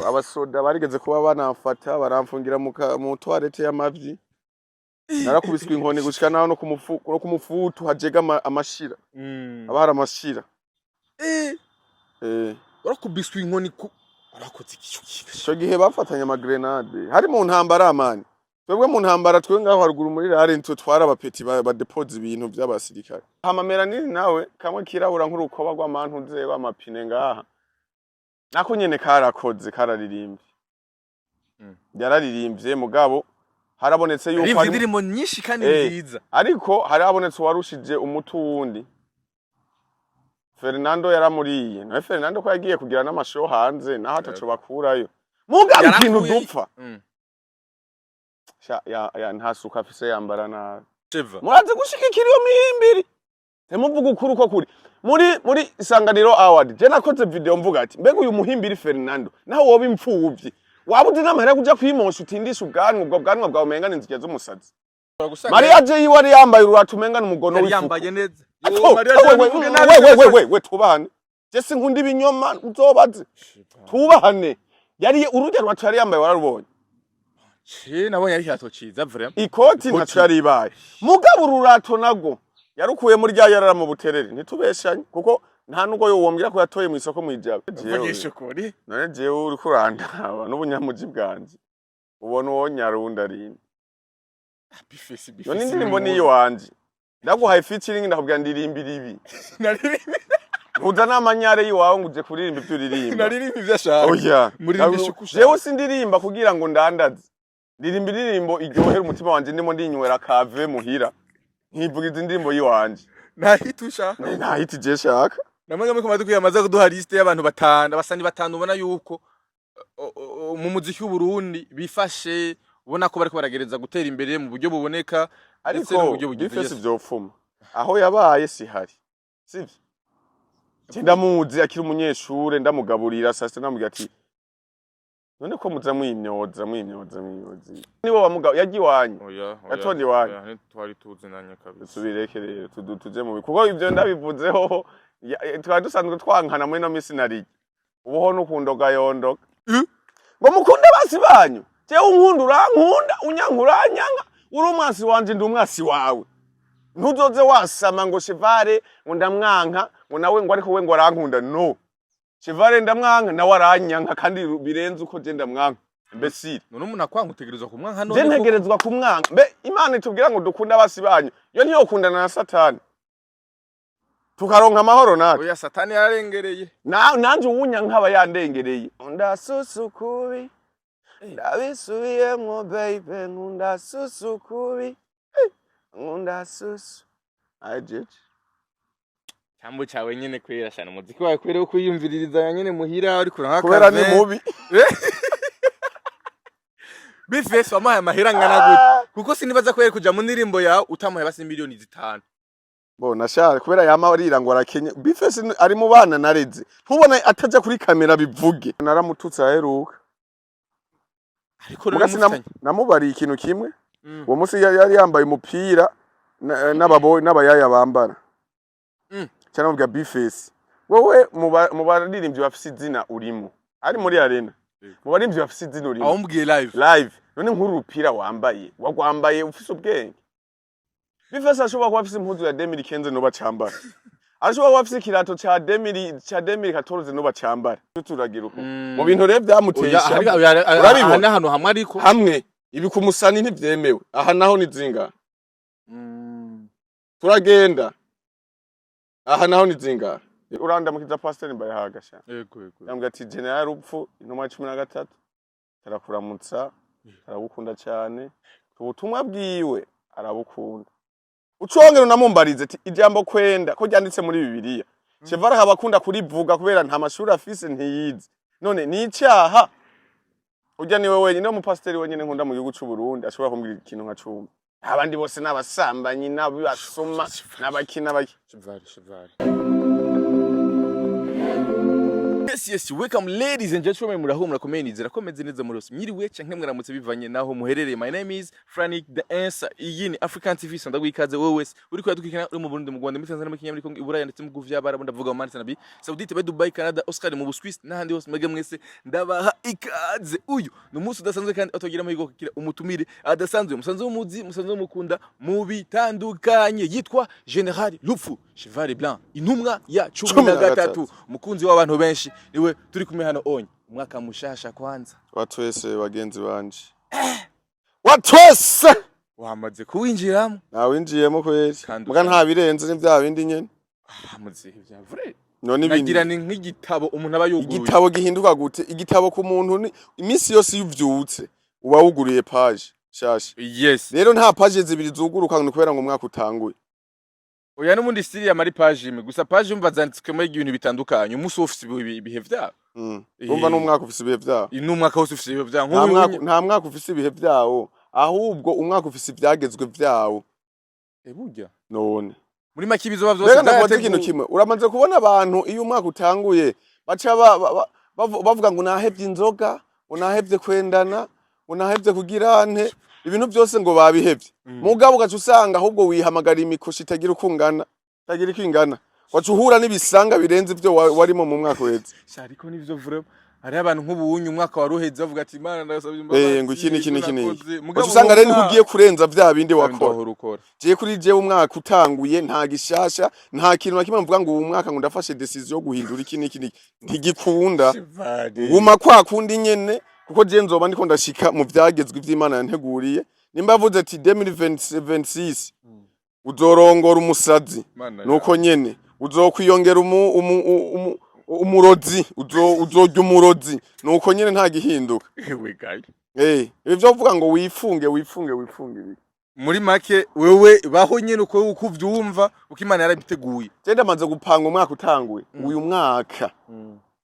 abasoda barigeze kuba banamfata baramfungira mu toilette y'amavyi narakubiswe inkoni gushika naho no kumufutu hajega amashira abara amashira warakubiswe inkoni warakoze ico gihe bafatanya amagrenade hari mu ntambara amani twebwe mu ntambara twe ngaho haruguru muri rare nitwe twara abapeti badepoze ibintu by'abasirikare hamamera nini nawe kamwe kirabura nk'urukoba rw'amantu zeba amapine ngaha nako nyene karakoze kararirimbye yararirimbye mugabo harabonetse yuko ari indirimbo nyinshi kandi nziza ariko harabonetse warushije umutu wundi Fernando yaramuriye nawe Fernando ko yagiye kugira n'amashow hanze naho ataco bakurayo mugabo ikintu dupfa ya ntasuka afise yambara na muraze gushikikira iyo mihimbiri temuvuga ukuri uko kuri muri Isanganiro Award je nakoze video mvuga ati mbega uyu muhimbiri Fernando naho woba impfuvyi wabuze n'amahera kuja kwimosha utindisha ubwo bwanwa bwawe mengana inzike z'umusazi Maria je yiwe ari yambaye uratu mengana umugono w'ifu yambaye neza we tubahane je sinkunda ibinyoma uzobaze tubahane yari urujya rwacu yari yambaye wararubonye nabonye ari cyato ciza vraiment ikoti ntaco yari ibaye mugabo ururato nago yarukuye muri rya yarara mu buterere ntitubeshanye kuko nta nugo yo wombwira ko yatoye mu isoko mwijabe uvugisha ukuri none jewe uri kurandaba n'ubunyamuji bwanje ubona uwo nyarunda rindi bifesi none indirimbo niyo wanje ndaguhaye featuring ndakubwira ndirimbira ibi uza n'amanyare yiwawe ngo uje kuririmba ibyo uririmba naririmba ivyo ashaka oya muririmba ishukusha jewe sindirimba kugira ngo ndandaze ndirimba indirimbo iryohera umutima wanje ndimo ndinywera kave muhira nkivuga izi ndirimbo yiwanje nahitusha nahiti je shaka namwe mukomeze kuyamaza kuduha liste y'abantu batanu abasani batanu ubona yuko mu muziki w'Uburundi bifashe ubona ko bariko baragereza gutera imbere mu buryo buboneka ariko mu buryo bifese vyofuma aho yabaye sihari sivyo ndamuzi akiri umunyeshure ndamugaburira sasa namubwira ati none ko muza mwimyoza nibo bamuga yagiwanye yatondi wanye twari tuzinanye kabisa subireke rero tuje mu kuko ivyo ndabivuzeho twari dusanzwe twankana muri no misi nari ubuho nukundoga yondoka ngo mukunde basi banyu je unkunda urankunda unyankuranyanga uri umwasi wanje ndi umwasi wawe ntuzoze wasama ngo Chevare ngo ndamwanka ngo nawe ngo ariko we ngo arankunda no Chevare ndamwanka nawe aranyanka kandi birenze uko je ndamwanka imbesire none umuntu akwanga utegerezwa kumwanka none je ntegerezwa kumwanka mbe Imana itubwira ngo dukunda basi banyu yo niyo ukundana na Satani tukaronka amahoro natwe oya Satani yararengereye nanje uwunyanka aba yandengereye ndasusukubi ndabisubiyemwo baby ndasusukubi ndasusu ajeje cyambo cyawe nyene kwera cyane umuziki wawe kwera kwiyumviririza nyene muhira ari kuranka kubera ni mubi bifese amaye amahera ngana gute kuko sinibaza kwera kuja mu ndirimbo yawe utamuye basi miliyoni 5 bona share kubera yama arira ngo arakenye bifese ari mu bana nareze ntubona ataje kuri kamera bivuge naramututse aheruka ariko namubari ikintu kimwe uwo musi yari yambaye umupira n'abayaya bambara cyane mubwa bifese wowe mu baririmbyi bafise izina urimo ari muri arena mu baririmbyi bafise izina urimo aho mbwiye live none nkuru rupira wambaye wagwambaye ufise ubwenge bifese ashobora kuba afise impuzu ya 2015 no bacambara ashobora kuba afise ikirato ca 2014 no bacambara tuturagira uko mu bintu rero byamutesha urabibona hano hamwe ariko hamwe ibi kumusani ntivyemewe aha naho nizinga turagenda aha naho nizinga uranda mukiza pastor mbaye hagasha yego yambwa ati general upfu intumwa 13 tarakuramutsa arabukunda cyane ubutumwa bwiwe arabukunda ucongera namumbarize ati ijambo kwenda ko ryanditse muri Bibiliya Chevare habakunda kurivuga kubera nta mashuri afise ntiyize none ni icyaha ujya niwe wenyine mu pastor wenyine nkunda mu gihugu cy'u Burundi ashobora kumbwira ikintu nka 10 abandi bose nabasambanyi nabasoma nabakina baki Chevare yes, welcome ladies and gentlemen, murahumura komeni zirakomeze neza murose. Mwiriwe canke mwaramutse bivanye naho muherereye. My name is Frank the Answer. Iyi ni African TV sonda gwikaze wowe wese. Uri kwatukikana uri mu Burundi mu Rwanda, muri Tanzania, mu Kenya, muri Kongo, Iburaya ndetse mu bihugu vy'Abarabu ndavuga mu Mali nabi. Saudite, Dubai, Canada, Oscar mu Swiss n'ahandi hose mwege mwese ndabaha ikaze. Uyu ni umunsi udasanzwe kandi atogira amahirwe kukira umutumire adasanzwe. Musanze umuzi, musanze mukunda mu bitandukanye. Yitwa General Lupfu Cheval Blanc, intumwa ya 13, umukunzi w'abantu benshi. Niwe turi kumwe hano onye umwaka mushasha kwanza watwese bagenzi banje watwese wamaze kuwinjiramo nawinjiyemo kweri muga nta birenze ni bya bindi nyene muzihe bya vrai none ibindi nagira ni nk'igitabo umuntu aba yuguruye igitabo gihinduka gute igitabo ku muntu ni iminsi yose yuvyutse uba wuguruye page shasha yes rero nta page zibiri zuguruka ngo kubera ngo umwaka utanguye oya n'umundi stili ya mari page imwe gusa page umva zanditswemo ibintu bitandukanye umunsi ofisi ibihe vyabo umva n'umwaka ufise ibihe vyawo n'umwaka wose ufise ibihe vyawo nta mwaka ufise ibihe vyawo ahubwo umwaka ufise ivyagezwe vyawo burya none muri make ibizoba vyose ndakoze ikintu kimwe uramaze kubona abantu iyo umwaka utanguye baca bavuga ngo nahevye inzoga unahevye kwendana unahevye kugirante ibintu byose ngo babihevye mugabo gacu usanga ahubwo wihamagara imikoshi itagira ukungana tagira ikingana wacuhura n'ibisanga birenze ibyo warimo mu mwaka weze ariko nivyo vraiment hari abantu nk'ubunyu umwaka waruheze bavuga ati imana ndasabye imbabazi ngo iki usanga rero ntugiye kurenza vya bindi wakora je kuri je umwaka utanguye nta gishasha nta kintu nakimwe mvuga ngo uyu mwaka ngo ndafashe decision yo guhindura iki ntigikunda guma kwa kundi nyene kuko je nzoba ndiko ndashika mu vyagezwe ivy'Imana yanteguriye nimba vuze ati 2026 uzorongora umusazi nuko nyene uzokwiyongera umurozi uzorya umurozi nuko nyene nta gihinduka ibi byo kuvuga ngo wifunge ibi muri make wewe baho nyene uko ukuvyumva ukimana yarabiteguye je ndamaze gupanga umwaka utanguye uyu mwaka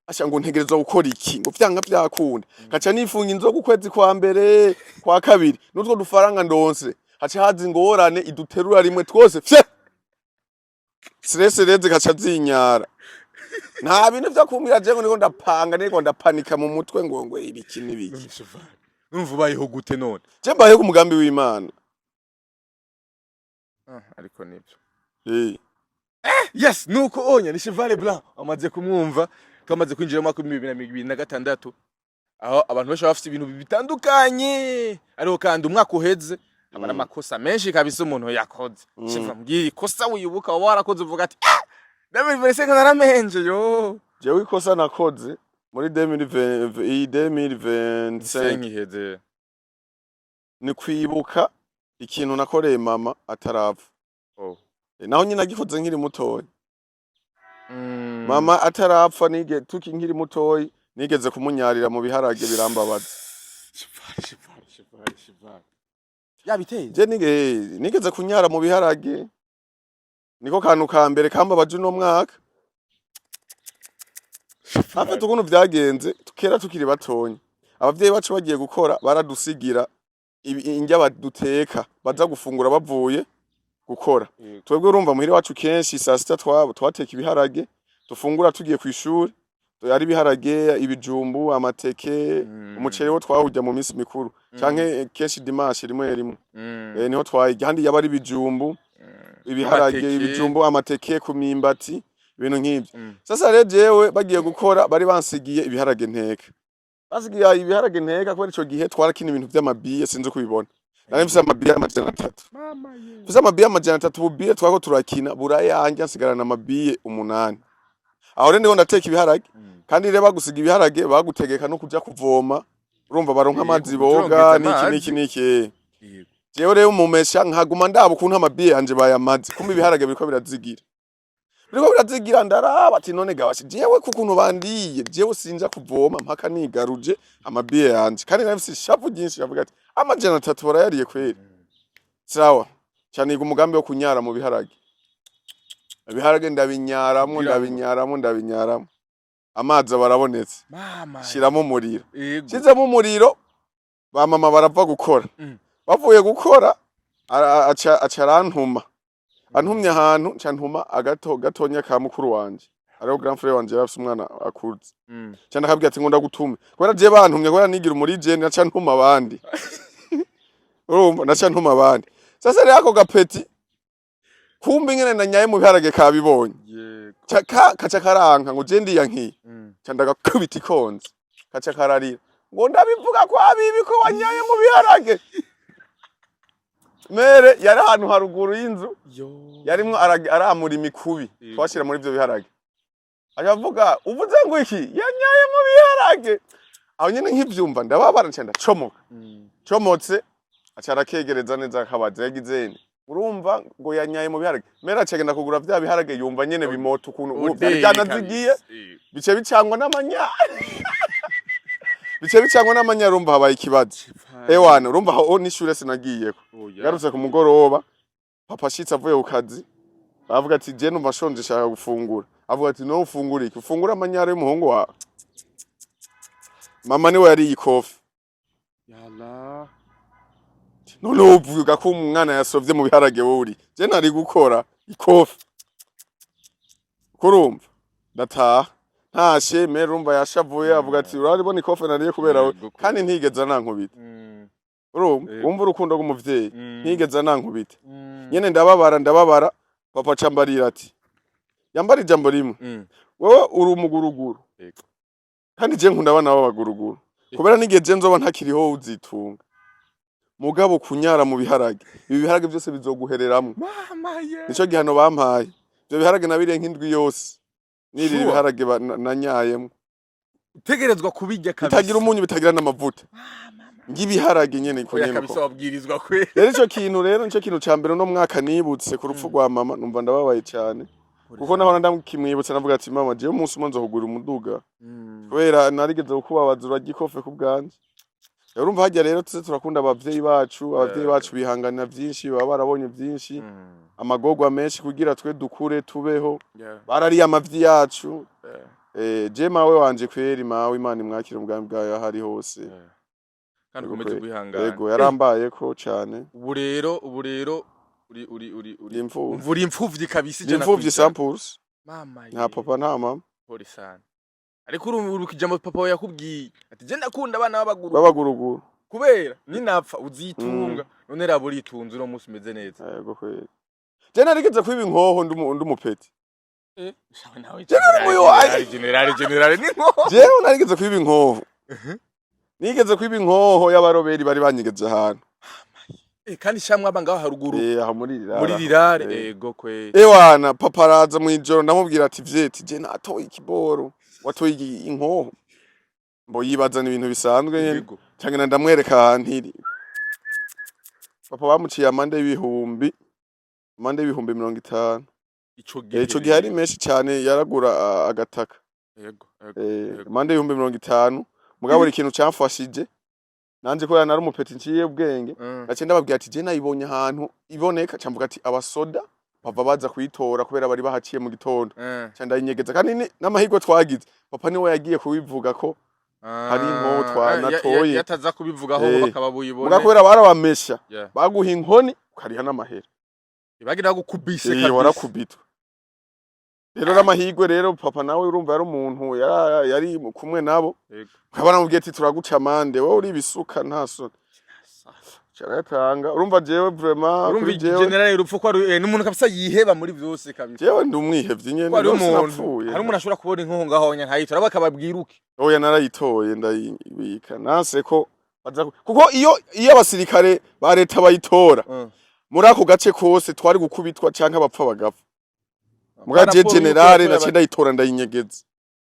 asha ngo ntegerezwa gukora iki ngo vyanga vyakunda kaca nifunga inzoga ukwezi kwa mbere kwa kabiri nutwo dufaranga ndonse haca hazi ingorane iduterura rimwe twose stress reze kaca zinyara nta bintu vyo kumira je ngo niko ndapanga niko ndapanika mu mutwe ngo ibiki nibiki numva bayeho gute none je mbaye ku mugambi w'Imana ariko nivyo yes nuko onya ni Cheval Blanc amaze kumwumva twamaze kwinjira mu 2026 aho abantu benshi bafite ibintu bitandukanye ariko kandi umwaka uheze abana makosa menshi kabisa umuntu yakoze shiva mbwiri kosa wibuka warakoze uvuga ati David Vincent naramenje yo jewe ikosa nakoze muri 2025 iheze ni kwibuka ikintu nakoreye mama atarapfa naho nyina gikoze nkiri mutoyi mama atarapfa nige tuki nkiri mutoyi nigeze kumunyarira mu biharage birambabaza yabiteye je nigeze kunyara mu biharage niko kantu ka mbere kambabaje no mwaka hafi tukuntu vyagenze tukera tukiri batonye abavyeyi bacu bagiye gukora baradusigira indya baduteka baza gufungura bavuye gukora twebwe urumva muhire wacu kenshi saa sita twateka ibiharage tufungura tugiye kwishuri ari ibiharage ibijumbu amateke umuceri wo twahujya mu minsi mikuru canke kenshi dimanche rimwe niho twahijya handi yaba ari ibijumbu ibiharage ibijumbu amateke ku mimbati ibintu nk'ibyo sasa rero jewe bagiye gukora bari bansigiye ibiharage nteka basigiye ibiharage nteka kubera ico gihe twarakina ibintu vy'amabiye sinzi kubibona nari mfise amabiye amajana 3 mfise amabiye amajana 3 bubiye twako turakina burayanja nsigarana amabiye 8 aho rero ndateka ibiharage kandi rero bagusiga ibiharage bagutegeka no kuja kuvoma urumva baronka amazi boga niki jewe rero mumesha nkaguma ndaba ukuntu amabiye yanje bayamaze kumbe ibiharage biriko birazigira ndaraba ati none gawashi jewe kukuntu bandiye jewe sinja kuvoma mpaka nigaruje amabiye yanje kandi nafise ishavu ryinshi yavuga ati amajana 3 barayariye kweri sawa cyane umugambi wo kunyara mu biharage ibiharage ndabinyaramo amazi barabonetse shiramo umuriro shizemo umuriro ba mama barava gukora bavuye gukora aca arantuma antumye ahantu ncantuma gatonya ka mukuru wanje ariho grand frère wanje yarafise umwana akuze cyane akabwira ati ngo ndagutume kubera je bantumye kubera nigira muri je naca ntuma abandi urumva naca ntuma abandi sasa rero ako gapeti kumbe ingene nanyaye mu biharage kabibonye kaca karanka ngo je ndiyankiye candaga kubita ikonze kaca kararira ngo ndabivuga ko abibi ko wanyaye mu biharage mere yari ahantu haruguru y'inzu yarimwo aramura imikubi twashira muri ivyo biharage akavuga uvuze ngo iki yanyaye mu biharage aho nyene nk'ivyumva ndababara ncenda comotse acara kegereza neza akabaza yagizene urumva ngo yanyaye mu biharage mera acagenda kugura vya biharage yumva nyene bimota ukuntu byana zigiye bice bicangwa n'amanya urumva habaye ikibazo ewana urumva aho n'ishure sinagiyeko garutse ku mugoroba papa ashitse avuye ku kazi avuga ati je numva shonje shaka gufungura avuga ati no ufungura iki ufungura amanyara y'umuhungu wawe mama niwe yari ikofi yala none uvuga ko umwana yasovye mu biharage wuri je nari gukora ikofi kurumva ndataha ntashe mere urumva yashavuye avuga ati urabona ikofi nariye kubera we kandi ntigeza nankubita urumva wumva urukundo rw'umuvyeyi ntigeza nankubita nyene ndababara papa cambarira ati yambara ijambo rimwe wewe uri umuguruguru kandi je nkunda abana b'abaguruguru kubera n'igihe je nzoba ntakiriho uzitunga mugabo kunyara mu biharage ibi biharage byose bizoguhereramwe nico gihano bampaye ivyo biharage nabiriye nk'indwi yose niri biharage nanyayemwe utegerezwa kubijya kabisa bitagira umunyu bitagira n'amavuta ngibiharage nyene ko nyene kabisa wabwirizwa kwe rero nico kintu ca mbere no mwaka nibutse ku rupfu rwa mama numva ndababaye cyane kuko nahora ndamukimwibutse navuga ati mama je umunsi umwe nzokugura umuduga kubera narigeze kubabaza uragikofe ku bwanje urumva hajya rero tuze turakunda abavyeyi bacu bihanganira vyinshi baba barabonye vyinshi amagorwa menshi kugira twe dukure tubeho barariye amavyi yacu je mawe wanje kweri mawe Imana imwakire umugambi bwayo ahari hose kandi ukomeze kwihangana yego yarambaye ko cyane ubu rero uri imvura imfuvyi kabisa ijana imfuvyi samples mama nta papa nta mama poli sana ariko uri kijambo papa we yakubwiye ati je ndakunda abana babaguruguru kubera ninapfa uzitunga none rabo uritunze no musi meze neza yego kweri je narigeze kwiba inkoho ndumupeti shawe nawe general ni inkoho je narigeze kwiba inkoho nigeze kwiba inkoho y'abaroberi bari banyigeje ahantu kandi shamwe abanga haruguru aha muri rirare ego kwe ewana papa araza mu ijoro ndamubwira ati vyeti je natoye ikiboro watoye inkoho mbo yibaza ibintu bisanzwe nyene cyangwa ndamwereka ahantu iri papa bamuciye amande y'ibihumbi 50 ico gihe ari menshi cyane yaragura agataka yego amande y'ibihumbi 50 mugabo ikintu cyamfashije nanje ko yana ari umupeti nciye ubwenge nace ndababwira ati je nayibonye ahantu iboneka camvuga ati abasoda bava baza kuyitora kubera bari bahaciye mu gitondo cyanda inyegeza kandi n'amahirwe twagize papa niwe yagiye kubivuga ko hari inkoho twanatoye yataza kubivugaho bakaba buyibone muga kubera barabamesha baguha inkoni ukariha n'amahera ibagira gukubise kabisa warakubitwa rero n'amahirwe rero papa nawe urumva yari umuntu yari kumwe nabo nkabana mubwiye ati turaguca amande wowe uri bisuka ntaso Charatanga urumva jewe vraiment urumva general rupfu ko n'umuntu kabisa yiheba muri byose kabisa jewe ndumwihevye nyene hari umuntu ashobora kubona inkongo ngaho nya ntayitora bakababwiruke oya narayitoye ndayibika nase ko kuko iyo abasirikare ba leta bayitora muri ako gace kose twari gukubitwa canke abapfa bagapfa mugaje general nace ndayitora ndayinyegeza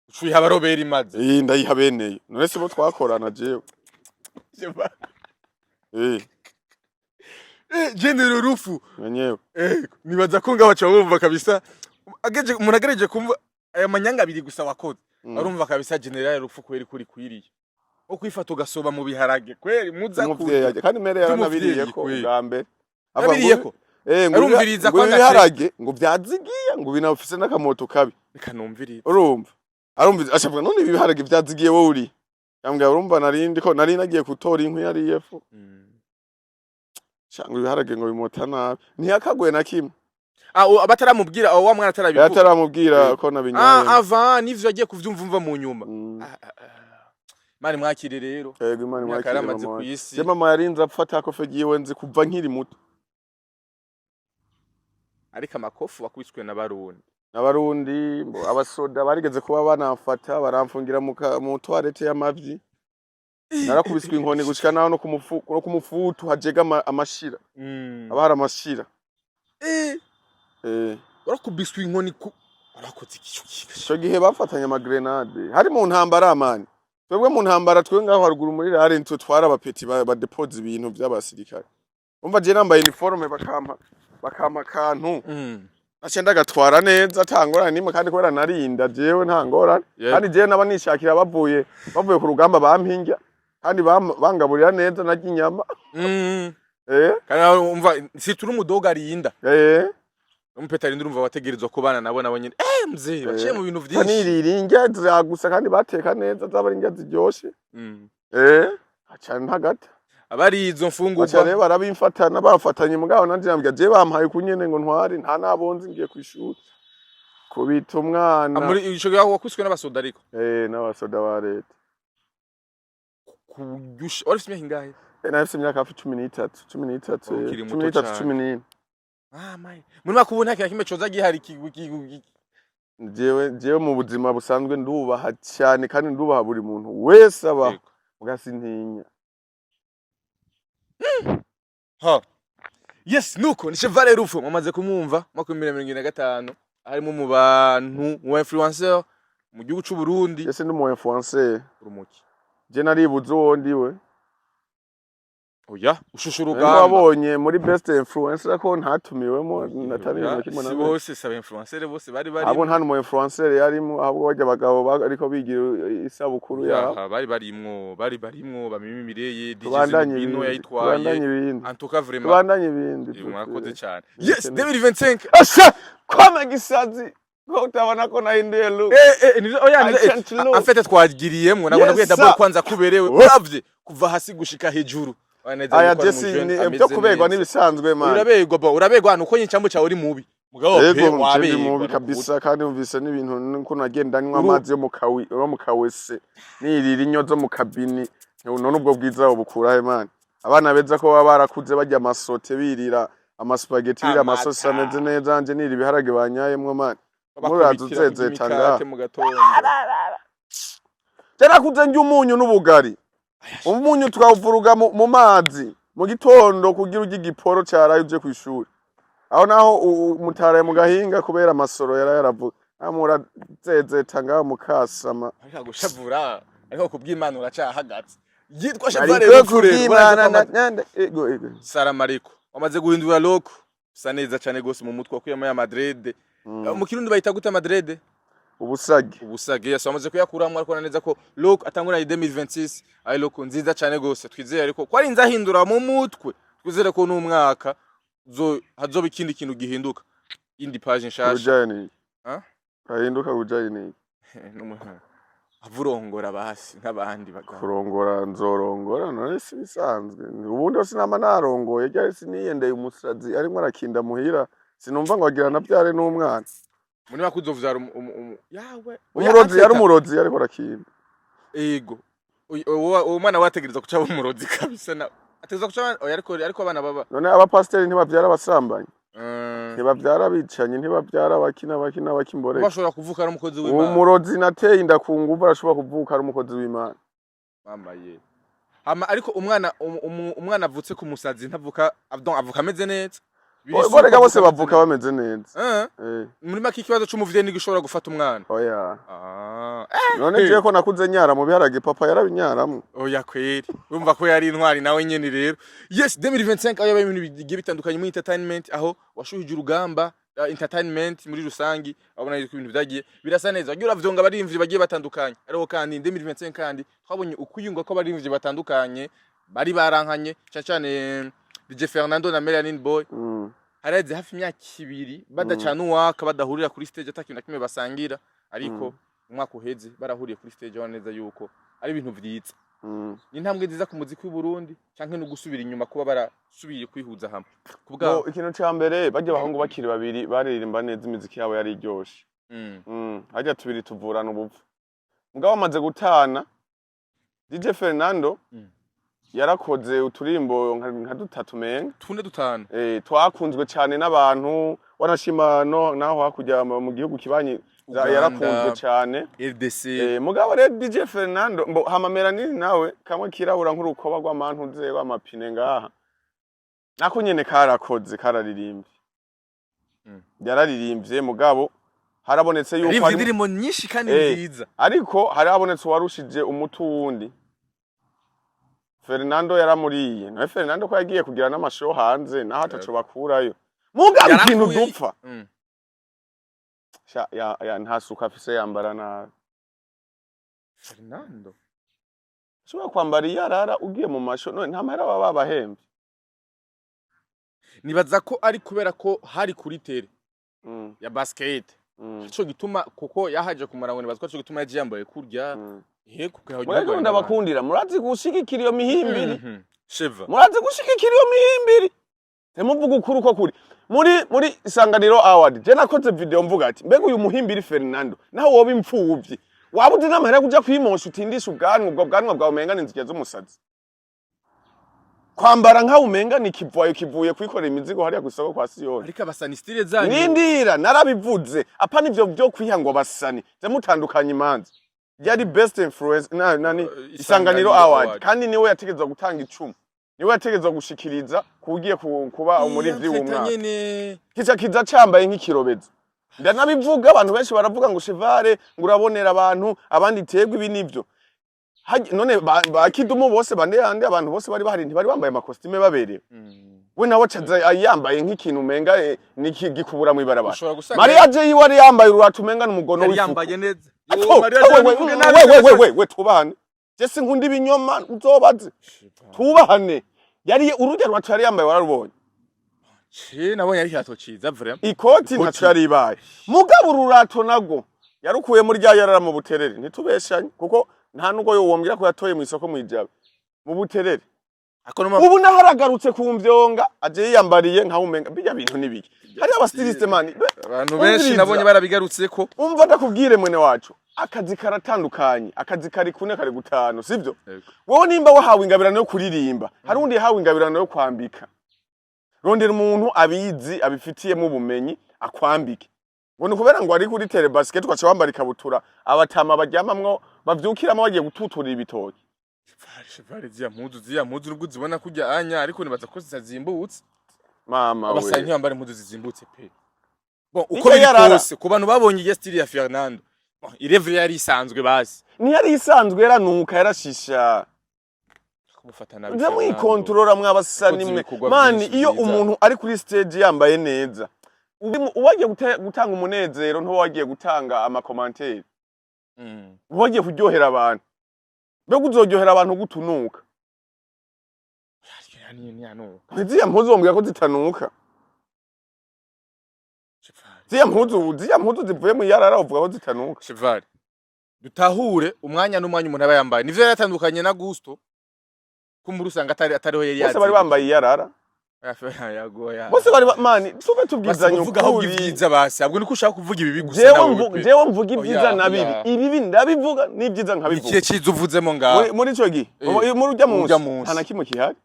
ucuye abarobera imaze ndayihabeneye none se bo twakorana jewe general rufu nyewe nibaza ko ngabaca bumva kabisa umuntu agereje kumva aya manyanga abiri gusa wakoze arumva kabisa general rufu kweri kuri kwiriye o kwifata ugasoba mu biharage kweri muza kurya kandi mere yaranabiriye ko bwambe abiriye ko arumviriza ko biharage ngo byazigiye ngo binafise n'akamoto kabi reka numviriza urumva arumviriza ashavuga none ibiharage byazigiye wowe uri yambwa urumva nari nagiye gutora inkwi yari yefu cyangwa ibiharage ngo bimota nabi ntiyakagoye na kimwe abataramubwira wa mwana atarabivuga yataramubwira ko nabinyaye avant nivyo agiye kuvyumva mu nyuma mani mwakire rero yego imana mwakire mama je mama yarinze apfata kofe giwe nzi kuva nkiri muto ariko amakofu wakwiswe n'abarundi abasoda barigeze kuba banafata baramfungira mu toilette y'amavyi narakubiswe inkoni gushika naho no kumufutu hajega amashira abara amashira warakubiswe inkoni warakoze ico gihe bafatanya ama grenade hari mu ntambara amani twebwe mu ntambara twe ngaho haruguru muri rare nitwe twara abapeti badepose ibintu by'abasirikare umva je nambaye uniforme bakama kantu nace ndagatwara neza atangorana nimwe kandi kubera narinda jewe ntangorana kandi je naba nishakira bavuye ku rugamba bampinga kandi bangaburira neza narya inyama kandi umva si turi umudoga arinda umupeta arinda urumva wategerezwa kubana nabo nyine mzee baciye mu bintu vyinshi niriringa zagusa kandi bateka neza zabari inga ziryoshe acana ntagata abari izo mfungurwa bacha rero barabimfatana bafatanye mugabo nanje nambya je bampaye kunyene ngo ntwari nta nabonze ngiye kwishura kubita umwana muri ico gihe wakwiswe n'abasoda ariko n'abasoda ba leta kugusha wari imyaka ingahe nafise imyaka 13 14 mai muri makubona nta kimwe coza gihari jewe mu buzima busanzwe ndubaha cyane kandi ndubaha buri muntu wese aba mugasintinya yes nuko ni Chevalier Rufo mwamaze kumwumva 2025 harimo mu bantu wa influencer mu gihugu cy'u Burundi yese ndi mu influencer urumuki je naribuze wondi we oya ushushuruga wabonye muri best influencer ko ntatumiwemo natari nakimwe na bose saba influencer bose bari abo nta mu influencer yarimo ahubwo bajya bagabo ariko bigira isabukuru ya bari barimwo bamimi mireye DJ Bino yayitwaye antuka vraiment bandanye ibindi mwakoze cyane yes 2025 asha kwama gisazi ko utabona ko nahinduye look en fait twagiriyemwe nabona ko d'abord kwanza kuberewe uravye kuva hasi gushika hejuru aya Jesse byo kuberwa nibisanzwe man urabegwa nuko nyicambo cyawe uri mubi mugabo pe wabe mubi kabisa kandi umvise n'ibintu nko nagenda nywa amazi yo mu kawese nirira inyozo mu kabini none ubwo bwiza ubukura he man abana beza ko baba barakuze bajya amasote birira amaspaghetti birira amasosi ameze neza anje niri biharage banyayemwe man murazuzeze tanga tera kuze njye umunyu n'ubugari umunyu twawuvuruga mu mazi mu gitondo kugira ujye igiporo cyaraye uje kwishuri aho naho umutaraye mu gahinga kubera amasoro yaravuga amura zezeta ngaho mukasama ariko gushavura ariko kubw'Imana uracahagaze yitwa Chevalier kubw'Imana ego Saramariko wamaze guhindura look usa neza cyane gose mu mutwe wakuyemo ya Madrid mu kirundi bayita gute Madrid ubusage yasa wamaze kuyakuramwe ariko neza ko look atangura 2026 ari look nziza cyane gose twizeye ariko ko ari nzahindura mu mutwe twizere ko n'umwaka hazoba ikindi kintu gihinduka indi page nshasha ahinduka ujayine avurongora basi nk'abandi bagabo kurongora nzorongora none si bisanzwe ubundi wose nama narongoye cyari siniyendeye umusazi arimo arakinda muhira sinumva ngo agira nabyare n'umwana muri makuzovuza yawe umurozi yari umurozi ariko rakinda ego uwo mwana wategereza kuca umurozi kabisa na ateza kuca ariko abana baba none abapasteri ntibavyara abasambanyi ntibavyara bicanye ntibavyara bakina bakimbore bashobora kuvuka ari umukozi w'Imana umurozi nateye inda ku nguvu arashobora kuvuka ari umukozi w'Imana mama ye ariko umwana avutse ku musazi ntavuka avuka ameze neza borega bose bavuka bameze neza muri make ikibazo c'umuvyeyi nigishobora gufata umwana oya none je ko nakuze nyara mu biharage papa yarabinyaramwe oya kweri urumva ko yari intwari nawe nyene rero yes 2025 ayo ibintu bigiye bitandukanye mu entertainment aho washuhije urugamba entertainment muri rusangi abona ibintu byagiye birasa neza agira uravyo abarimvyi bagiye batandukanye ariko kandi 2025 kandi twabonye ukuyunga ko abarimvyi batandukanye bari barankanye cyane DJ Fernando na Melanin Boy hareze hafi imyaka 2 badacana uwaka badahurira kuri stage atakintu na kimwe basangira ariko umwaka uheze barahuriye kuri stage wa neza yuko ari ibintu vyiza ni intambwe nziza ku muziki w'u Burundi canke no gusubira inyuma kuba barasubiye kwihuza hamwe kubwa ikintu ca mbere bajya bahungu bakiri babiri baririmba neza imiziki yabo yari iryoshe hajya tubiri tuvurana ubupfu mugabo amaze gutana DJ Fernando yarakoze uturirimbo nka dutatu menga tune dutanu twakunzwe cyane n'abantu wanashima naho hakujya mu gihugu kibanyi yarakunzwe cyane RDC mugabo rero DJ Fernando mbo hamamera nini nawe kamwe kirabura nk'urukoba rw'amantu ze w'amapine ngaha nako nyene karakoze kararirimbye yararirimbye mugabo harabonetse yuko ari indirimbo nyinshi kandi nziza ariko harabonetse warushije umutu wundi Fernando yaramuriye nawe Fernando ko yagiye kugira n'amashow hanze naho ataco bakurayo mugabo ikintu dupfa ya ntasuka afise yambara na Fernando shobora kwambara iyarara ugiye mu masho none nta mahera baba bahembye nibaza ko ari kubera ko hari kuri tere ya basket cyo gituma kuko yahaje kumara ngo nibaza ko cyo gituma yaje yambaye kurya kugira ngo muraje ndabakundira murazi gushigikira iyo mihimbiri Sheva murazi gushigikira iyo mihimbiri temuvuga ukuri uko kuri muri Isanganiro Award je nakoze video mvuga ati mbega uyu muhimbiri Fernando naho woba impfuvyi wabuze n'amahera kuja kwimosha utindisha ubwanwa ubwo bwanwa bwawe umenga n'inzige z'umusazi kwambara nka umenga kivuye kwikorera imizigo hariya gusoko kwa Siyoni ariko abasani style zanyu nindira narabivuze apa nivyo byo kwihangwa basani ze mutandukanye imanza yari best influence nani Isanganiro Award kandi niwe yategezwa gutanga icumu niwe yategezwa gushikiriza kugiye kuba muri vy'umwaka kiza cambaye nk'ikirobezo ndanabivuga abantu benshi baravuga ngo Chevare ngurabonera abantu abandi tegwa ibi nivyo none bakidumu bose bande yandi abantu bose bari bahari ntibari bambaye amakostime baberewe we nawe caza yambaye nk'ikintu umenga nikigikubura mu ibarabara Maria je wari yambaye uratu umenga n'umugono w'ifu yambaye neza we tubahane je sinkunda ibinyoma uzobaze tubahane yari urujya rwacu yari yambaye wararubonye nabonye ari hato ciza vraiment ikoti ntacu yari ibaye mugabo ururato nago yarukuye muri rya yarara mu buterere ntitubeshanye kuko nta nugo yo wombwira ko yatoye mu isoko mu ijabe mu buterere ubu naharagarutse ku mvyonga aje yiyambariye nka umenga bijya bintu nibiki hari abastiliste mani abantu benshi nabonye barabigarutse ko umva ndakubwire mwene wacu akazi karatandukanye akazi kari kune kare gutano sivyo wowe nimba wahawe ingabirano yo kuririmba hari undi yahawe ingabirano yo kwambika rondera umuntu abizi abifitiye mu bumenyi akwambike ngo nikubera ngo ari kuri tele basket twacha wambara ikabutura abatama baryamamwo bavyukiramo bagiye gututura ibitoki Chevare zia muzu nubwo zibona kujya anya ariko nibaza ko zizimbutse mama we abasanye bambara impuzu zizimbutse pe bon uko biri kose ku bantu babonye iyo style ya Fernando irevre yari isanzwe bazi ni yari isanzwe yaranuka yarashisha kumufata nabi nza mwikontorora mwabasani mwe mani iyo umuntu ari kuri stage yambaye neza uwagiye gutanga umunezero nto wagiye gutanga amakommentaire wagiye kuryohera abantu mbega uzoryohera abantu gutunuka ziya mpuzu wombwira ko zitanuka ziya mpuzu zivuye mu yarara uvuga ko zitanuka Chevare dutahure umwanya n'umwanya umuntu aba yambaye nivyo yaratandukanye na Gusto kumuru usanga atariho yari yazi bose bari bambaye yarara yagoya bose bari mani tube tubwizanye ukuri ibyiza basi abwo niko ushaka kuvuga ibibi gusa jewe mvuga ibyiza nabibi ibibi ndabivuga n'ibyiza nkabivuga ikihe ciza uvuzemo ngaho muri ico gihe muri urya munsi nta nakimwe kihari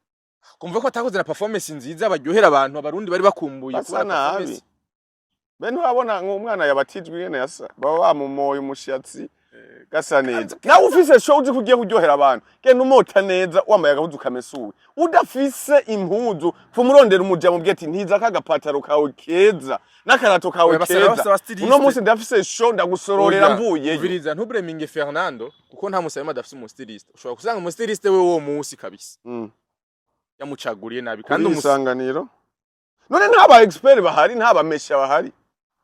kumva ko atakoze na performance nziza baryohera abantu abarundi bari bakumbuye kuba performance bene wabona nk'umwana yabatijwe nyene yasa baba bamumoye umushatsi gasa neza nawe ufise show uzi kugiye kuryohera abantu genda umota neza wambaye agahuzu kamesuwe udafise impuzu fumurondera umuja mu bweti ntiza kagapataro kawe keza n'akarato kawe keza uno munsi ndafise show ndagusororera mvuye ubiriza ntubureminge Fernando kuko nta musayima adafise umu stylist ushobora kusanga umu stylist we wo munsi kabisa yamucaguriye nabi kandi umusanganiro none ntaba expert bahari ntaba mesha bahari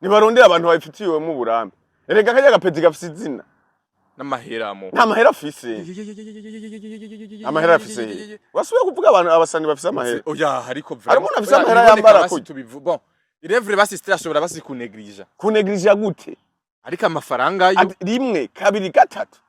nibarondera abantu babifitiwe mu burambe erega kajya gapezi gafise izina n'amaheramo nta mahera afise amahera afise wasubiye kuvuga abantu abasani bafise amahera oya ariko vraiment ari umuntu afise amahera yambara ko bon irevre basi station basi kunegrija gute ariko amafaranga yo rimwe kabiri gatatu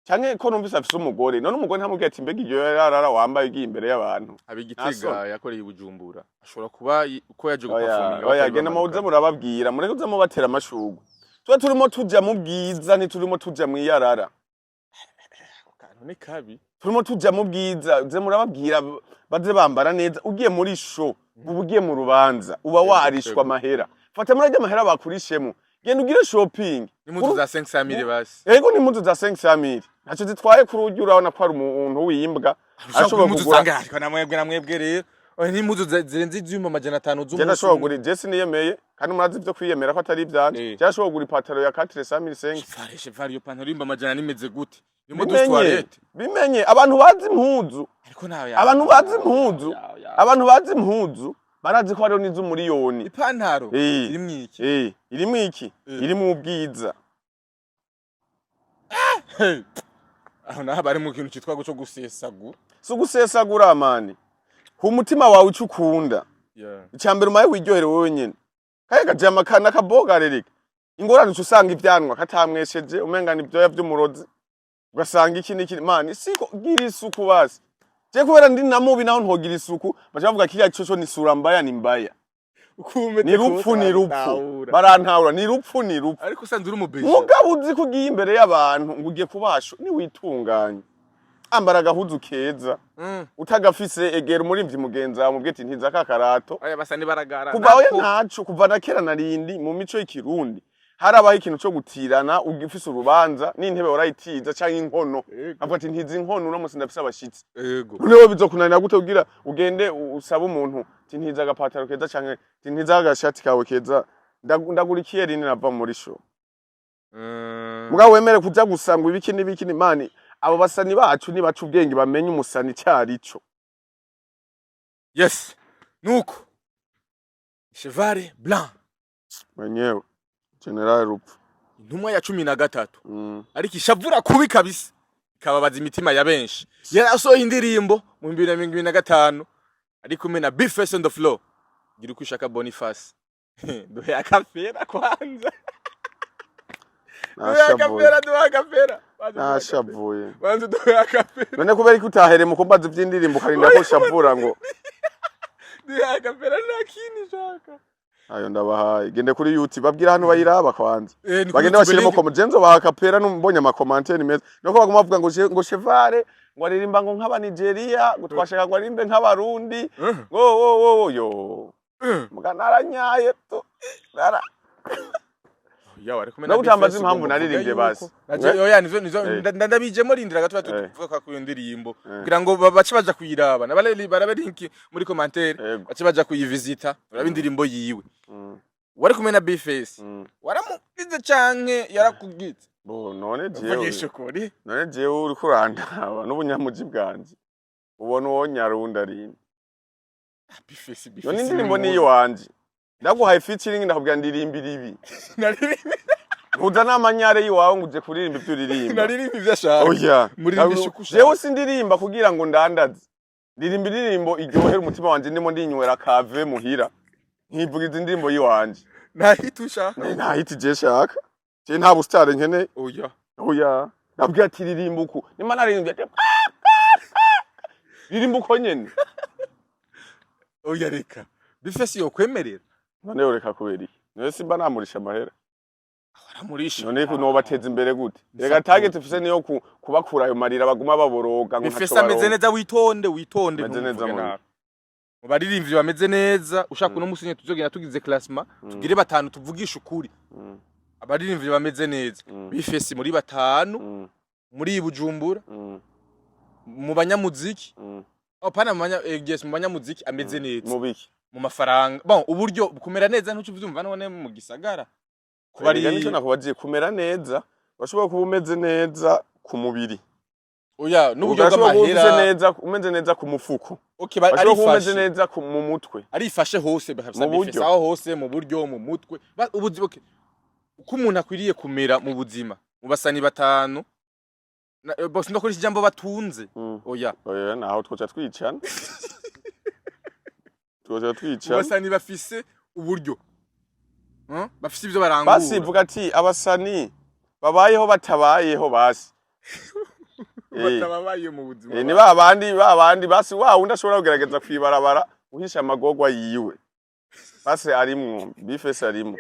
canke ko numvise afise umugore none umugore ntamubwiye ati mbega iryo yarara wambaye ugiye imbere y'abantu abigitega yakoreye Bujumbura ashobora kuba ko yaje guperforminga oya genda muze murababwira mureke uze mubatera amashurwe tuba turimo tuja mu bwiza ntiturimo tuja mu iyarara ni kabi turimo tuja mu bwiza uze murababwira baze bambara neza ugiye muri show uba ugiye mu rubanza uba warishwa amahera fata murajya amahera bakurishemo genda ugire shopping n'impuzu za 500 basi yego n'impuzu za 500 ntaco zitwaye kuri uryo urabona ko ari umuntu wimbwa ashobora kugura ariko namwebwe rero n'impuzu zirenze ivyuma amajana 5 z'umuntu jenda ashobora kugura Jesse niyemeye kandi murazi ivyo kwiyemera ko atari ivyanje jenda ashobora kugura ipataro ya 400 fareshe vario pantaro imba amajana nimeze gute impuzu toilette bimenye abantu bazi impuzu ariko nawe abantu bazi impuzu barazi ko hariho n'izo miliyoni ipantaro irimwo iki irimwo iki irimwo ubwiza aho naho bari mu kintu cyitwa cyo gusesagura so gusesagura amani ku mutima wawe ucukunda icyambere umaye wiryohere wowe nyene kaye gajama kana kabogarereka ingorane usanga ivyanwa katamwesheje umengana ibyoya by'umurozi ugasanga iki niki mani siko gira isuku basi je kubera ndi namubi naho ntogira isuku bacha bavuga kiriya cyo ni sura mbaya ni mbaya ni rupfu barantahura ni rupfu ariko usanze uri mubeje mugabo uzi kugiye imbere y'abantu ngo ugiye kubasho ni witunganye ambara gahuzu keza utagafise egera umurimvyi mugenza wawe mubwete ntiza kakarato aya basa ni baragara kuva oya ntaco kuva na kera narindi mu mico y'ikirundi harabaho ikintu cyo gutirana ugifise urubanza n'intebe urayitiza canke inkono avuga ati ntizi inkono no musi ndafise abashitsi yego niwe bizokunanira gute ugira ugende usaba umuntu ati ntiza agapataro keza canke ntiza agashati kawe keza ndagurikiye rini nava muri show mugabo wemere kuja gusanga ibiki n'ibiki mani abo basani bacu ni bacu ubwenge bamenye umusani cyarico yes nuko cheval blanc mwenyewe General Rupfu intumwa ya 13 ariko ishavura kubi kabisa ikababaza imitima ya benshi yarasohoye indirimbo mu 2025 ari kumwe na Big Face on the floor gira ukwishaka Boniface duhe akafera kwanza duhe akafera nashavuye banze duhe akafera none kubera ko utahere mu kumbaza ivy'indirimbo karinda ko shavura ngo duhe akafera nakini shaka ayo ndabahaye gende kuri YouTube babwira hano bayiraba kwanza bagende bashiremo komugenzo bahakapera numbonye ama commentaire meza noko baguma bavuga ngo Chevale ngo aririmba ngo nk'aba Nigeria ngo twashaka ngo arimbe nk'abarundi wo yo muganara to dara yawe ari kumena nagutambaza impamvu naririmbye basi oya nizo ndabijemo rindira gato tuvuga ku ndirimbo kugira ngo bace baja kuyiraba barabe link muri commentaire bace baja kuyivisita uraba indirimbo yiwe wari kumena Big Face waramugize canke yarakugitse bo none jewe uri kurandaba n'ubunyamuji bwanje ubona uwo nyarunda ari Big Face none indirimbo ni wanje ndaguhaye featuring ndakubwira ndirimbira ibi Uza namanyare yiwawe nguje kuririmba ibyo uririmba naririmba ivyashaka oya muri bishukusha jewe sindirimba kugira ngo ndandaze ndirimba indirimbo iryohera umutima wanje ndimo ndinywera kave muhira nkivuga indirimbo yiwanje nta hiti je shaka je nta busitare nkene oya nabwiye ati ririmba uko nimba naririmbye ati ririmba uko nyene oya reka bifesi yo kwemerera none ureka kubera iki none simba namurisha amahera aramurisha none ko nobateza imbere gute rega target ufise niyo kubakura ayo marira baguma baboroga ngo bifesi ameze neza witonde ameze neza mu baririmvye bameze neza ushaka uno musinye tuzogenda tugize classement tugire batanu tuvugisha ukuri abaririmvye bameze neza bifesi muri batanu muri Bujumbura mu banyamuziki opana mu banyamuziki ameze neza mu biki mu mafaranga bon uburyo kumera neza ntucu vyumva none mu gisagara kubari nico nakubaziye kumera neza bashobora kuba umeze neza ku mubiri oya n'uburyo bw'amahera umeze neza ku mufuko okay ari umeze neza mu mutwe ari fashe hose bakabisa aho hose mu buryo mu mutwe ubuzi okay uko umuntu akwiriye kumera mu buzima mu basani batanu boss ndakoresha ijambo batunze oya naho twoca twicana abasani bafise uburyo bafise ivyo barangura basi vuga ati abasani babayeho batabayeho basi batababaye mu buzima ni babandi basi wa wundi ashobora kugerageza kwibarabara uhisha amagorwa yiwe basi arimwo bifese arimwo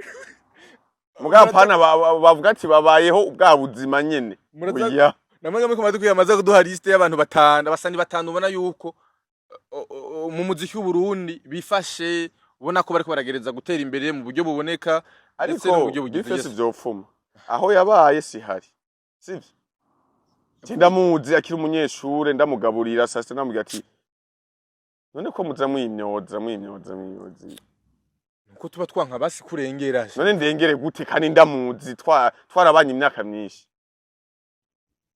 mugabo pana bavuga ati babayeho ubwa buzima nyene oya namwe muri kumaze kuyamaza kuduha liste y'abantu batanu abasani batanu ubona yuko mu muziki w'Uburundi bifashe ubona ko bariko baragereza gutera imbere mu buryo buboneka ariko no buryo bifese vyopfuma aho yabaye sihari sivyo ndamuzi akiri umunyeshure ndamugaburira sasa namubwira ati none ko muza mwimyoza nuko tuba twanka basi kurengera none ndengere gute kandi ndamuzi twarabanye imyaka myinshi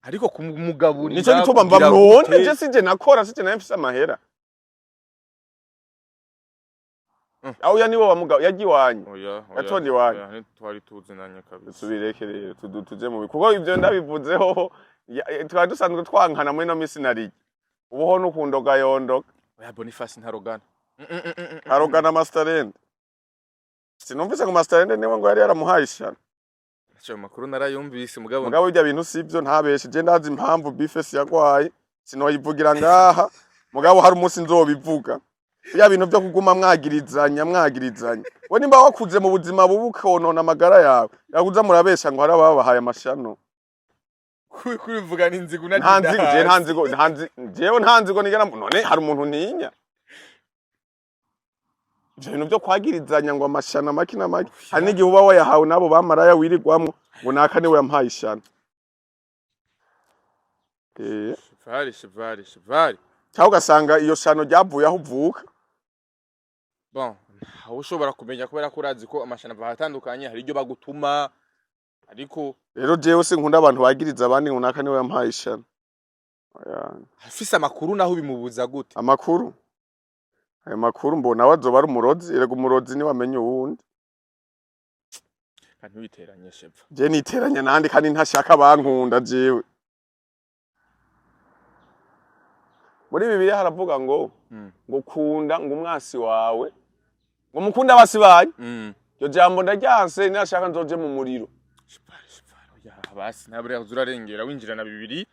ariko kumugaburira nico gituma mbamwonde je sije nakora sije namfise amahera aho yani wo wamugabo yagiwanye oya yatondi wanye twari tuzinanye kabisa tubireke rero tuje mu kuko ivyo ndabivuzeho twari dusanzwe twankana muri no misinari ubuho n'ukundoga yondoka oya Boniface ntarogana arogana Masterland sinumvise ngo Masterland niwe ngo yari yaramuhaye ishano cyo makuru narayumvise mugabo ibyo bintu sivyo ntabeshe je ndazi impamvu Bifese yagwaye sinoyivugira ngaha mugabo hari umunsi nzobivuga ya bintu byo kuguma mwagirizanya we nimba wakuze mu buzima bubukonona amagara yawe yakuza murabesha ngo hari ababahaye amashano kurivuga n'inzigo ntanzigo nigera none hari umuntu ntinya ibyo bintu byo kwagirizanya ngo amashano make hari n'igihe uba wayahawe nabo bamaraya wirigwamwo ngo naka niwe yampaye ishano Cheval cyangwa ugasanga iyo shano ryavuye aho uvuka bon aho ushobora kumenya kubera ko urazi ko amashano bahatandukanye hari iryo bagutuma ariko rero jewe sinkunda abantu bagiriza abandi ngo naka niwe yampaye ishano afise amakuru naho bimubuza gute amakuru ayo makuru mbona wazoba ari umurozi erega umurozi ni wamenye uwundi kandi witeranye shepfa je niteranya nandi kandi ntashaka bankunda jewe muri Bibiliya haravuga ngo kunda ngo umwasi wawe ngo mukunda abasi banyu yo jambo ndajyanse nashaka nzoje mu muriro ya basi ntabure uzurarengera winjira na Bibiliya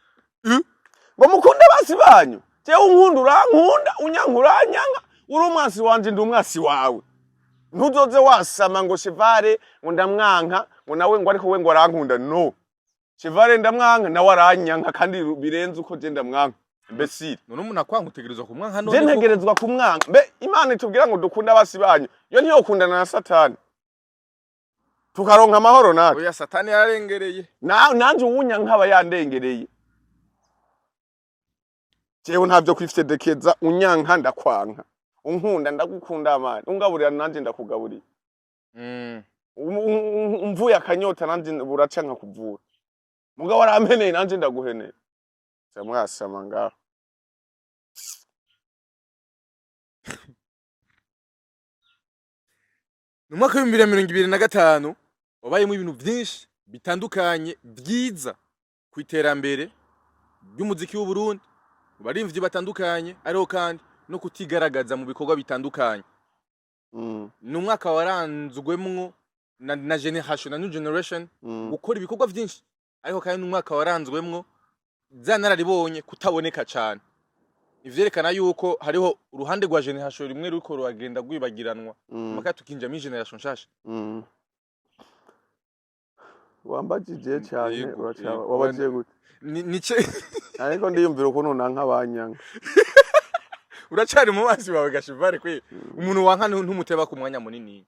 ngo mukunda abasi banyu jewe unkunda urankunda unyankuranyanga uri umwasi wanje ndi umwasi wawe ntuzoze wasama ngo Chevale ngo ndamwanka ngo nawe ngo ariko we ngo arankunda no Chevale ndamwanka nawe aranyanka kandi birenze uko je ndamwanka imbesire none umuntu akwanga utegerezwa kumwanka none je ntegerezwa kumwanka mbe Imana itubwira ngo dukunda abasi banyu yo niyo kundana na Satani tukaronka amahoro natwe oya Satani yararengereye nanje uwunyanka aba yandengereye jewe ntavyo kwifitedekeza unyanka ndakwanka unkunda ndagukunda amana ungaburira nanje ndakugaburira umvuye akanyota nanje buraca nka kuvura mugabo arampeneye nanje ndaguheneye samwasama ngaho mu mwaka wa 2025 wabayemo ibintu byinshi bitandukanye byiza ku iterambere ry'umuziki w'u Burundi barimvye batandukanye ariho kandi no kutigaragaza mu bikorwa bitandukanye ni umwaka waranzwemwo na generation na new generation gukora ibikorwa byinshi ariko kandi n'umwaka waranzwemwo zanararibonye kutaboneka cyane ivyerekana yuko hariho uruhande rwa generation rimwe ruko rwagenda gwibagiranwa maka tukinja mi generation shasha wambajije cyane wabaje gute nice ariko ndiyumvira ukuntu nanka banyanga uracari mu mazi wawe gashivare kwe umuntu wanka ntumuteba ku mwanya munini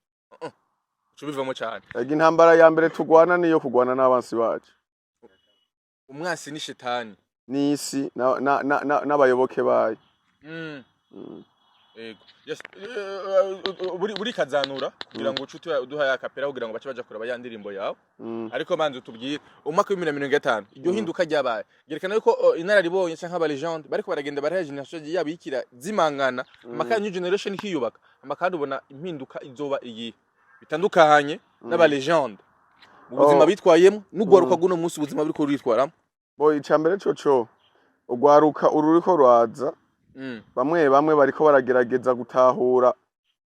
cubivamo cyane agi intambara ya mbere tugwana niyo kugwana n'abansi bacu umwasi ni shetani n'isi n'abayoboke bayo ego yes buri kazanura kugira ngo ucutu uduha ya kapera kugira ngo bace baja kuraba ya ndirimbo yawe ariko manzi utubwire umwaka wa 2025 iryo hinduka ryabaye gerekana yuko inararibonye canke aba legend bariko baragenda baraha generation yabikira zimangana amaka new generation hiyubaka amakandi ubona impinduka izoba iyi bitandukanye n'aba legend mu buzima bitwayemo n'ugwaruka guno munsi ubuzima buriko ruritwaramo boy icambere coco ugwaruka ururiko rwaza bamwe bariko baragerageza gutahura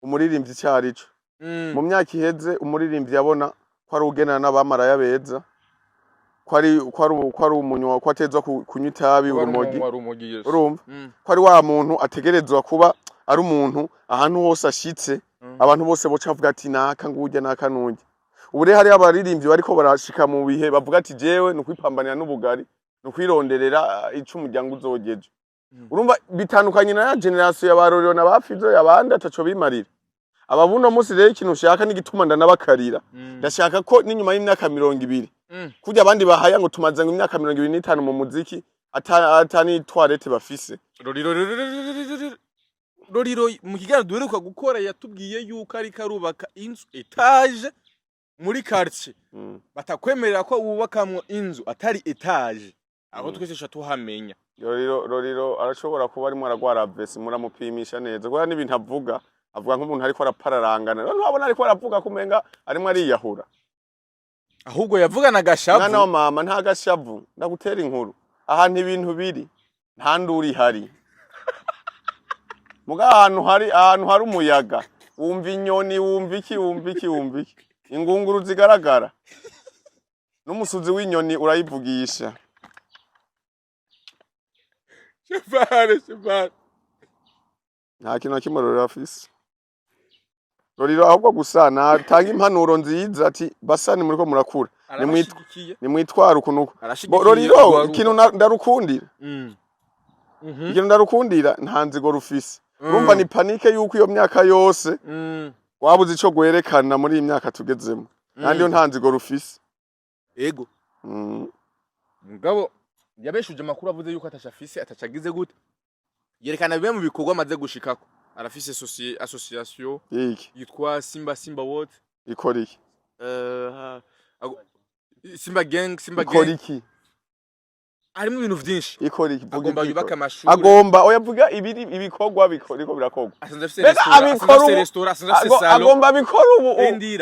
umuririmbyi cyarico mu myaka iheze umuririmbyi yabona ko ari ugenana n'abamaraya beza ko ari umunywa ko atezwa kunywa itabi urumogi urumogi urumva ko ari wa muntu ategerezwa kuba ari umuntu ahantu hose ashitse abantu bose boca bavuga ati naka ngujya naka nujya ubu rero hari abaririmbyi bariko barashika mu bihe bavuga ati jewe no kwipambanira n'ubugari no kwironderera ico umuryango uzogeje urumva bitandukanye na generation y'abarorero n'abafizo yabandi ataco bimarira ababuno musi rero ikintu ushaka n'igituma ndanabakarira ndashaka ko n'inyuma y'imyaka 200 kujya abandi bahaya ngo tumaze ngo imyaka 25 mu muziki atani toilette bafise Roriro mu kiganiro duheruka gukora yatubwiye yuko ari karubaka inzu etage muri quartier batakwemerera ko wubakamwo inzu atari etage aho twese tuhamenya Roriro arashobora kuba arimo aragwara vesi muramupimisha neza kuko n'ibintu avuga nk'umuntu ariko arapararangana none wabona ariko aravuga kumenga arimo ariyahura ahubwo yavugana gashavu mwana wa mama nta gashavu ndagutera inkuru ahantu ibintu biri nta nduri hari muga ahantu hari umuyaga wumva inyoni wumva iki ingunguru zigaragara n'umusuzi w'inyoni urayivugisha Shefare nta kintu kimwe Roriro afise Roriro ahubwo gusa natanga impanuro nziza ati basani muriko murakura nimwitwara ukunuko Roriro ikintu ndarukundira ikintu ndarukundira nta nzigo rufise urumva ni panike yuko iyo myaka yose wabuze ico gwerekana muri iyi myaka tugezemo kandi yo nta nzigo rufise ego mugabo yabeshuje makuru avuze yuko atashafise atacagize gute yerekana bimwe mu bikorwa amaze gushikako arafise association yitwa Simba What ikora iki Simba Gang ikora iki harimo ibintu vyinshi ikora iki agomba yubaka amashuri agomba oyavuga ibikorwa biriko birakogwa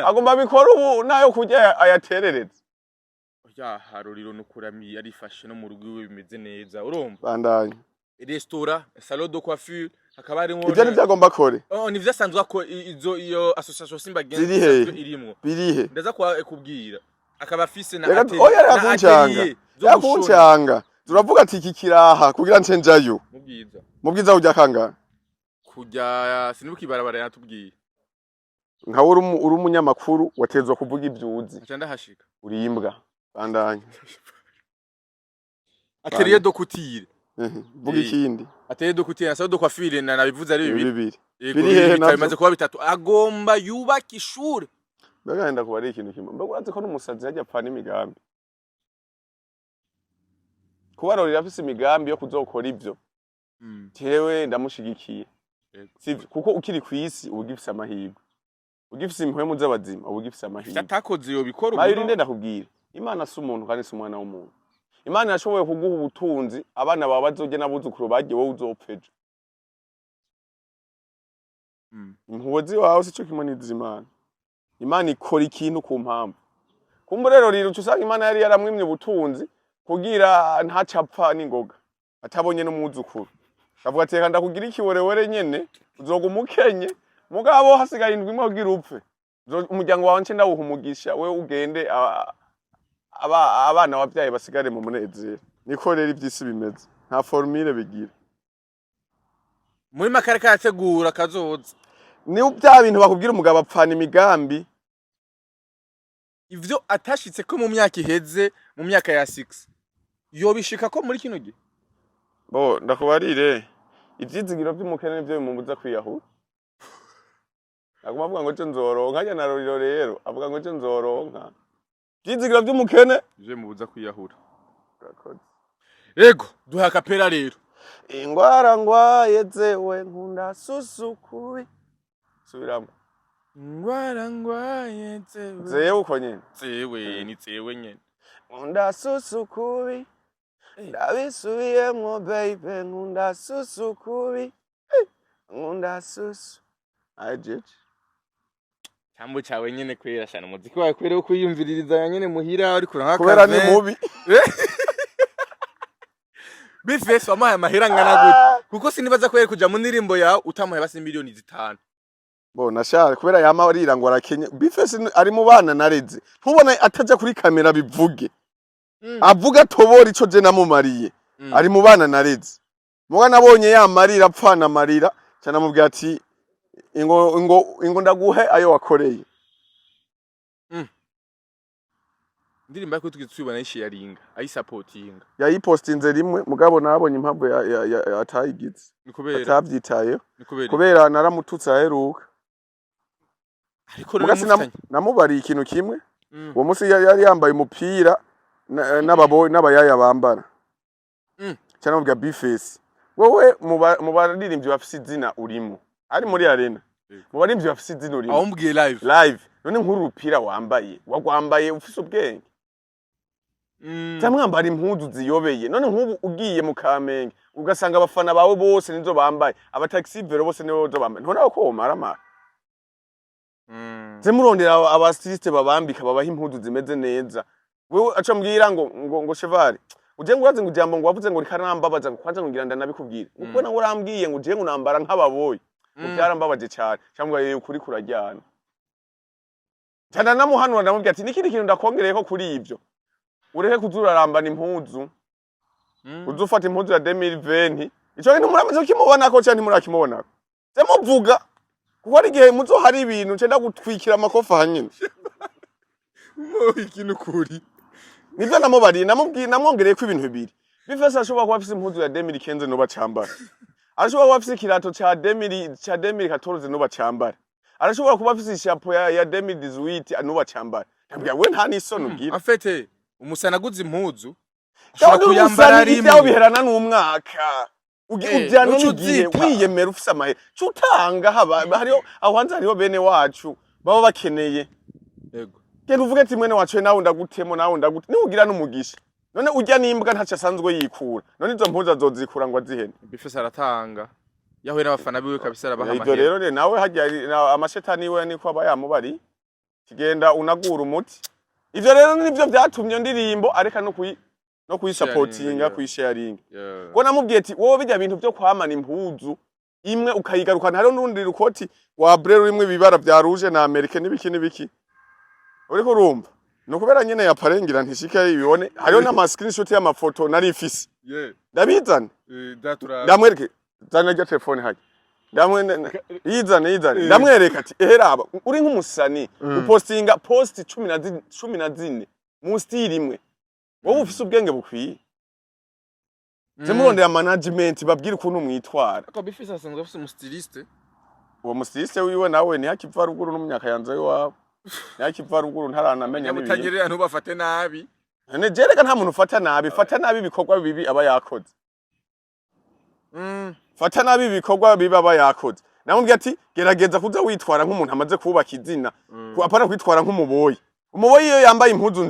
agomba bikora ubu nayo kujya ayaterereza ya Roriro nukurami yarifashe no mu rugo iwe bimeze neza urumva bandanye restaurant salon de coiffure hakaba harimo ibyo n'ivyagomba kore nivyo asanzwe ko iyo association Simba Gang irimo birihe ndaza kubwira akaba afise na yakuncanga turavuga ati iki kiraha kugira nce njayo mubwiza ujya kanga kujya sinibuka ibarabara yatubwiye nka uri umunyamakuru watezwa kuvuga ibyuzi acha ndahashika uri imbwa bandanye atelier de couture vuga ikindi atelier de couture na salon de coiffure nabivuze ari bibiri birihe bimaze kuba bitatu agomba yubaka ishuri bagenda kuba ari ikintu kimwe mbega urazi ko n'umusazi yajya apfana imigambi kuba Roriro afise imigambi yo kuzokora ivyo tewe ndamushigikiye sivyo kuko ukiri kwisi ubugifise amahirwe ugifise impwemu z'abazima ubugifise amahirwe atakoze yo bikora ubu rinde ndakubwira Imana si umuntu kandi si umwana w'umuntu Imana yashoboye kuguha ubutunzi abana bawe bazoge n'abuzukuru bagiye wowe uzopfeje impuhwe wawe sico kimwe n'izimana Imana ikora ikintu ku mpamvu kumbe rero usanga Imana yari yaramwimye ubutunzi kugira ntacapfa n'ingoga atabonye n'umwuzukuru avuga ati reka ndakugira ikiwerewere nyene uzoga umukenye mugabo hasigaye indwi imwe kugira upfe umuryango wawe nce ndawuha umugisha we ugende abana wabyaye basigare mu munezero niko rero ivyisi bimeze nta formule bigira muri makare kategura kazoza ni bya bintu bakubwira umugabo apfana imigambi ivyo atashitse ko mu myaka iheze mu myaka ya 6 yobishika ko muri kino gihe bo ndakubarire ivyizigiro by'umukene nivyo bimubuza kwiyahura aguma avuga ngo cyo nzoronka ajya na Roriro rero avuga ngo cyo nzoronka ivyizigiro by'umukene je mubuza kwiyahura ego duha kapera rero ingwara ngwaye zewe nkunda susukubi subiramo ingwara ngwaye zewe uko nyene zewe ni zewe nyene nkunda susukubi ndabisubiyemwo baby nkunda susukubi nkunda susu ajeje Chambo chawe nyene kwera shana muziki wawe kwera ukuyumviririza nyene muhira ari kuranka kubera ni mubi Bifeso amaye mahera ngana gute kuko sinibaza kwera kuja mu ndirimbo yawe utamuye basi miliyoni 5 bo nashaka kubera yama arira ngo arakenye Bifeso ari mu bana nareze ntubona ataje kuri kamera bivuge avuga tobora ico je namumariye ari mu bana nareze muga nabonye yamarira apfana amarira cyane amubwira ati ingo ndaguhe ayo wakoreye indirimbo yako twibona yisharinga ayisapotinga yayipostinze rimwe mugabo nabonye impamvu atayigize atavyitayeho kubera naramututse aheruka ariko rero namubariye ikintu kimwe uwo munsi yari yambaye umupira n'abayaya bambara cyane mubwira Bface wowe mu baririmbyi bafise izina urimo ari muri arena mu baririmbyi bafise izina urimo aho mbwiye live none nkuru rupira wagwambaye ufise ubwenge cyamwambara impuzu ziyobeye none nk'ubu ugiye mu Kamenge ugasanga abafana bawe bose nizo bambaye abataxi vero bose nibo bambaye ntona ko maramara zemurondera abastiliste babambika babaha impuzu zimeze neza wewe aca mbwira ngo cheval uje ngwaze ngo ujambo ngo wavuze ngo rikarambabaza ngo kwanza ngira ndanabikubwira uko na urambwiye ngo uje ngunambara nk'ababoyi ubyarambabaje cyane cyangwa yewe kuri kurajyana cyane namuhanura ndamubwira ati nikindi kintu ndakongereye ko kuri ibyo ureke kuzurarambana impuzu uzufata impuzu ya 2020 ico kintu muramaze kimubona ko cyane murakimubona zemuvuga kuko ari gihe muzo hari ibintu cenda gutwikira amakofa hanyine ikintu kuri nivyo namubariye namwongereye ko ibintu bibiri Bface ashobora kuba afise impuzu ya 2015 no bacambara arashobora kuba afise ikirato ca 2014 no bacambara arashobora kuba afise ishapo ya 2018 no bacambara ntabwo we nta nisoni ugira afete umusana guze impuzu ushobora kuyambara rimwe yaho biherana n'umwaka ujyana n'igihe wiyemera ufise amahe cutanga hariho aho hanze hariho bene wacu baba bakeneye yego genda uvuge ati mwene wacu nawe ndagutemo nawe ndagute ni ugira n'umugisha none ujya nimbwa ntaca asanzwe yikura none izo mpuzu azozikura ngo azihene Bface aratanga yahuye n'abafana biwe kabisa arabaha ibyo rero nawe hajya amashetani we niko aba yamubari kigenda unagura umuti ivyo rero nivyo byatumye ndirimbo areka no kuyisupportinga kuyisharinga ko namubwiye ati wowe bijya bintu byo kwamana impuzu imwe ukayigarukana hariho n'undi rukoti wa brero rimwe bibara bya rouge na Amerika n'ibiki uriko urumva no kubera nyene yaparengira ntishika ibibone hariho na screenshot y'amafoto nari ifise ndabizana ndamwereke zana rya telefone haje yizane ndamwereka ati eheraba uri nk'umusani upostinga post 14 mu style imwe wowe ufise ubwenge bukwiye zemurondera management babwira ukuntu mwitwara ko Bface asanzwe afise umustiliste uwo mustiliste wiwe nawe ni hakiva ruguru n'umunyaka yanze wabo yakiva ruguru ntaranamenya n'ibintu mutanyerera ntubafate nabi none jereka nta muntu ufata nabi ibikorwa bibi aba yakoze fata nabi ibikorwa bibi aba yakoze namubwiye ati gerageza kuza witwara nk'umuntu amaze kubaka izina apana kwitwara nk'umuboyi umuboyi iyo yambaye impuzu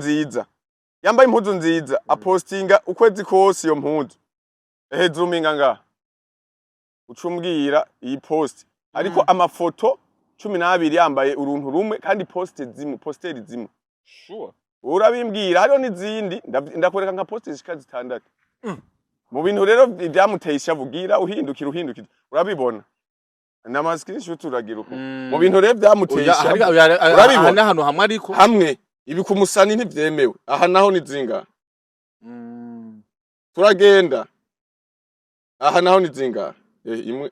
nziza apostinga ukwezi kose iyo mpuzu zoominga nga ucumbwira iyi post ariko amafoto 12 yambaye uruntu rumwe kandi posteri zimwe sure urabimbwira hariho n'izindi ndakwereka nka posteri zishika zitandatu mu bintu rero byamuteye ishavugira uhindukira urabibona nama screenshot uragira uko mu bintu rero byamuteye urabibona hano hamwe ariko hamwe ibi kumusani ntivyemewe aha naho nizinga turagenda aha naho nizinga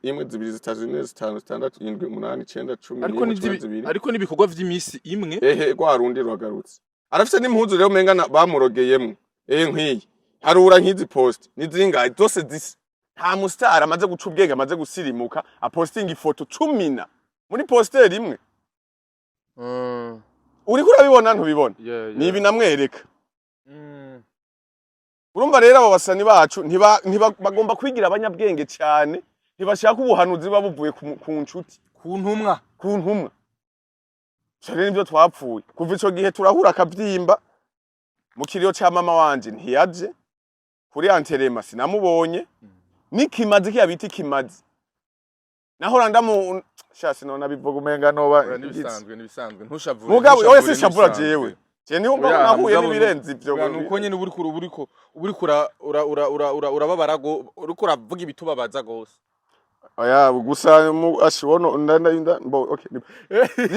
imwe zibiri zitatu zine zitanu zitandatu 7 8 9 10 ariko nibikorwa vy'imisi imwe rwarundi rwagarutse arafise n'impuzu rero menga bamurogeyemo nk'iyi harura nk'izi post nizinga zose zisa nta mustar amaze guca ubwenge amaze gusirimuka apostinga ifoto 10 muri poster imwe uri kurabibona ntubibona ni ibi namwereka urumva rero abo basani bacu bagomba kwigira abanyabwenge cyane ntibashaka ubuhanuzi babuvuye ku nshuti ku ntumwa cyane nibyo twapfuye kuva ico gihe turahura akabyimba mu kiriyo ca mama wanje ntiyaje kuri anterema sinamubonye nikimazi kiyabita ikimazi nahora ndamu shasi nona bivuga umenga noba nibisanzwe ntushavure mugabo wese shavura jewe je niho mbona nahuye n'ibirenze ivyo nuko nyene uriko urababara uriko uravuga ibitubabaza gose oya gusa ashibono ndanda okay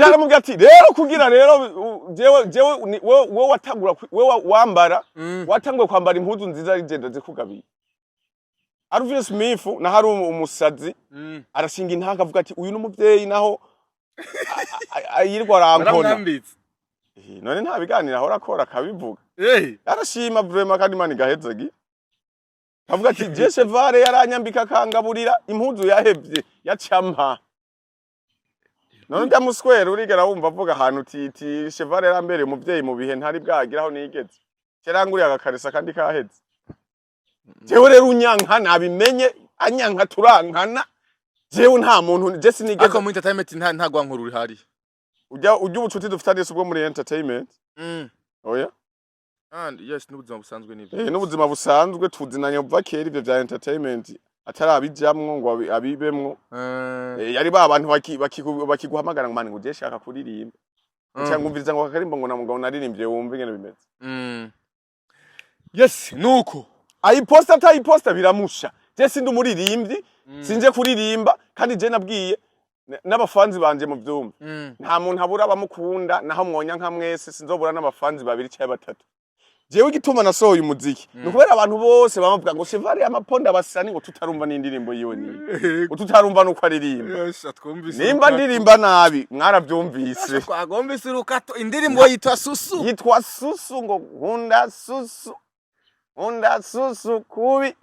yaramubwira ati rero kugira rero jewe wewe watangura wewe wambara watanguye kwambara impuzu nziza rigenda zikugabiye Alvin Smith na hari umusazi arashinga intanga avuga ati uyu numuvyeyi naho ayirwa rankona none nta biganira ahora akora kabivuga arashima vraiment kandi mani gahezegi avuga ati je Chevare yaranyambika kangaburira impuzu yahevye yacampa none ndamuswera urigera wumva avuga ahantu titi Chevare yarambere umuvyeyi mu bihe ntari bwagiraho nigeze ceranguriye agakarisa kandi kaheze jewe rero unyanka nabimenye anyanka turankana jewe nta muntu je sinigeze ako mu entertainment nta gwankuru uri hari ujya ubucuti dufitanye subwo muri entertainment oya and yes n'ubuzima busanzwe n'ibyo n'ubuzima busanzwe tuzinanye kuva kera ibyo bya entertainment atari abijamwo ngo abibemwo yari ba abantu bakiguhamagara ngo mani ngo je shaka kuririmba cyangwa umviriza ngo akarimbo ngo namugabo naririmbye wumve ngene bimeze yes nuko ayiposta biramusha je sindi umuririmbyi sinje kuririmba kandi je nabwiye n'abafanzi banje mu byumba nta muntu abura abamukunda naho mwonya nka mwese sinzobura n'abafanzi babiri cyangwa batatu jewe gituma nasohoye umuziki nukubera abantu bose bamuvuga ngo Chevare amaponda basani ngo tutarumva n'indirimbo yiwe ni tutarumva nuko aririmba nimba ndirimba nabi mwarabyumvise twagombise urukato indirimbo yitwa susu ngo nkunda susu kubi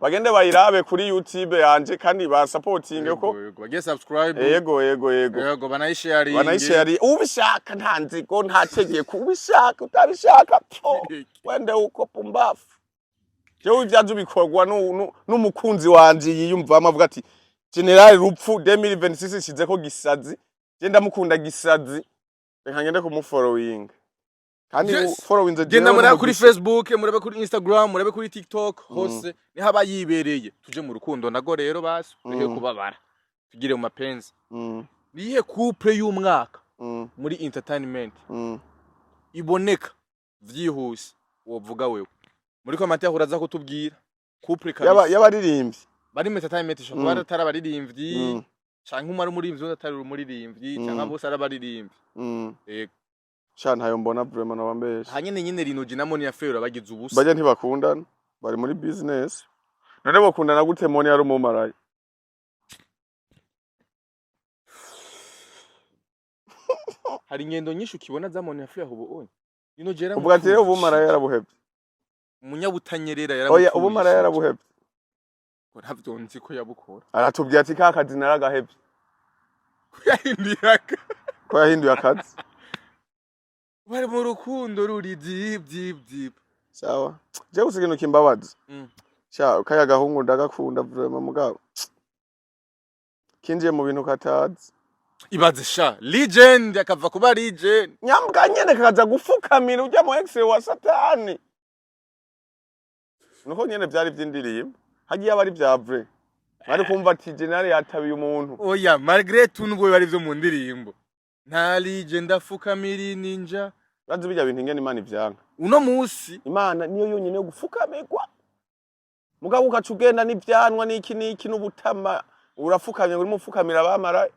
bagende bayirabe kuri YouTube yanje kandi ba supporting ko bagiye subscribe yego banayishare ubishaka ntanzi ko ntategeye kubishaka utabishaka wende uko pumbafu jewe byaje bikorwa n'umukunzi wanje yiyumvamo avuga ati General Rupfu 2026 shize ko gisazi je ndamukunda gisazi reka ngende kumufollowing kandi following the genda murabe kuri Facebook murabe kuri Instagram murabe kuri TikTok hose ni haba yibereye tuje mu rukundo nago rero basi tuje kubabara tugire mu mapenzi nihe couple y'umwaka muri entertainment iboneka vyihuse wovuga wewe muri commentaire uraza kutubwira couple kabisa y'abaririmbyi bari mu entertainment shobora tarabaririmbyi canke umwe ari umuririmbyi atari umuririmbyi canke bose arabaririmbyi yego Shana hayo mbona vraiment nabambesha. Nyine Rinoji na Moni Affair abagize ubusa. Bajya ntibakundana bari muri business. None bakundana gute Moni yari umumaraye? Hari ngendo nyinshi ukibona za Moni Affair ubu onye. Rinoji yari ubwo ati rero ubumaraye yarabuhebye. Umunyabutanyerera yarabuhebye. Oya ubumaraye yarabuhebye. Ko ntavyo nzi ko yabukora. Aratubwiye ati kakazi naragahebye. Ko yahinduye akazi. Bari mu rukundo ruri deep sawa je usigino kimbabaza sha kaya gahungu ndagakunda vraiment mugabo kinje mu bintu katazi ibaze sha legend akava kuba legend nyambwa nyene kaza gufukamira ujya mu ex wa satani nuko nyene byari byindirimbo hagiye abari bya vrai bari kumva ati general yatabiye umuntu oya malgré tout nubwo bari byo mu ndirimbo nta legend afukamira ninja bazi bijya bintu ingene Imana ivyanka uno musi Imana niyo yonyene yo gufukamirwa mugabo ukacugenda n'ivyanwa n'iki n'ubutama urafukamye uri mufukamira abamara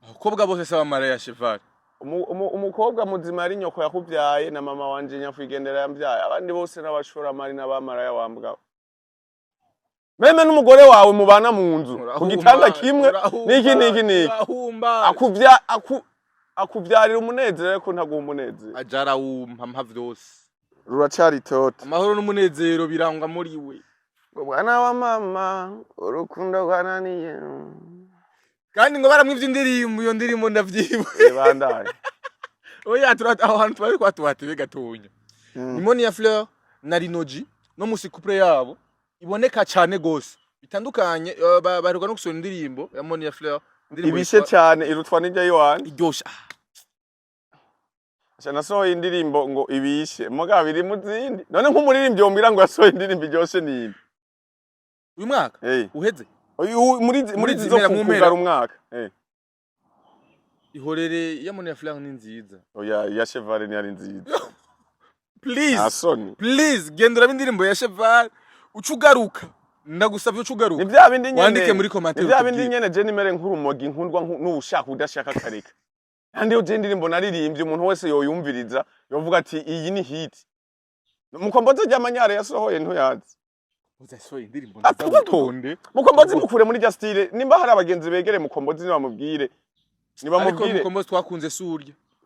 abakobwa bose saba Maria Chevare umukobwa muzima ari nyoko yakuvyaye na mama wanje nyakwigendera yambyaye abandi bose n'abashora mari n'abamara ya wambwa meme n'umugore wawe mubana mu nzu ku gitanda kimwe niki akuvyarira umunezero ko ntaguha umunezero ajara wumpa vyose ruracari toto amahoro n'umunezero birangwa muri we mwana wa mama urukundo rwananiye kandi ngo baramwivye indirimbo iyo ndirimbo ndavyibuye bandaye oya aho hantu bari kwatubatebe gatonya Moni ya Fleur na Rinoji no musi couple yabo iboneka cyane gose bitandukanye baruka no gusona indirimbo ya Moni ya Fleur ibishe cyane irutwa n'ijya yiwanje iryosha Shana sohoye indirimbo ngo ibishe mugabo biri mu zindi none nk'umuririmbyi wombira ngo yasohoye indirimbo iryoshe ni uyu mwaka uheze muri zizo kugara umwaka ihorere ya Moni ya Fleur ni nziza oya ya Chevare ni ari nziza please gendera bindirimbo ya Chevare ucugaruka ndagusavye ucugaruka ni vya bindi nyene wandike muri commentaire ni vya bindi nyene je nimere nk'urumogi nkundwa n'ushaka udashaka kareka kandi yo je ndirimbo naririmbye umuntu wese yoyumviriza yovuga ati iyi ni hit mukombozi ry'amanyare yasohoye ntuyazi uzasohoye indirimbo ndagutonde mukombozi mukure muri ja style nimba hari abagenzi begere mukombozi nibamubwire ariko mukombozi twakunze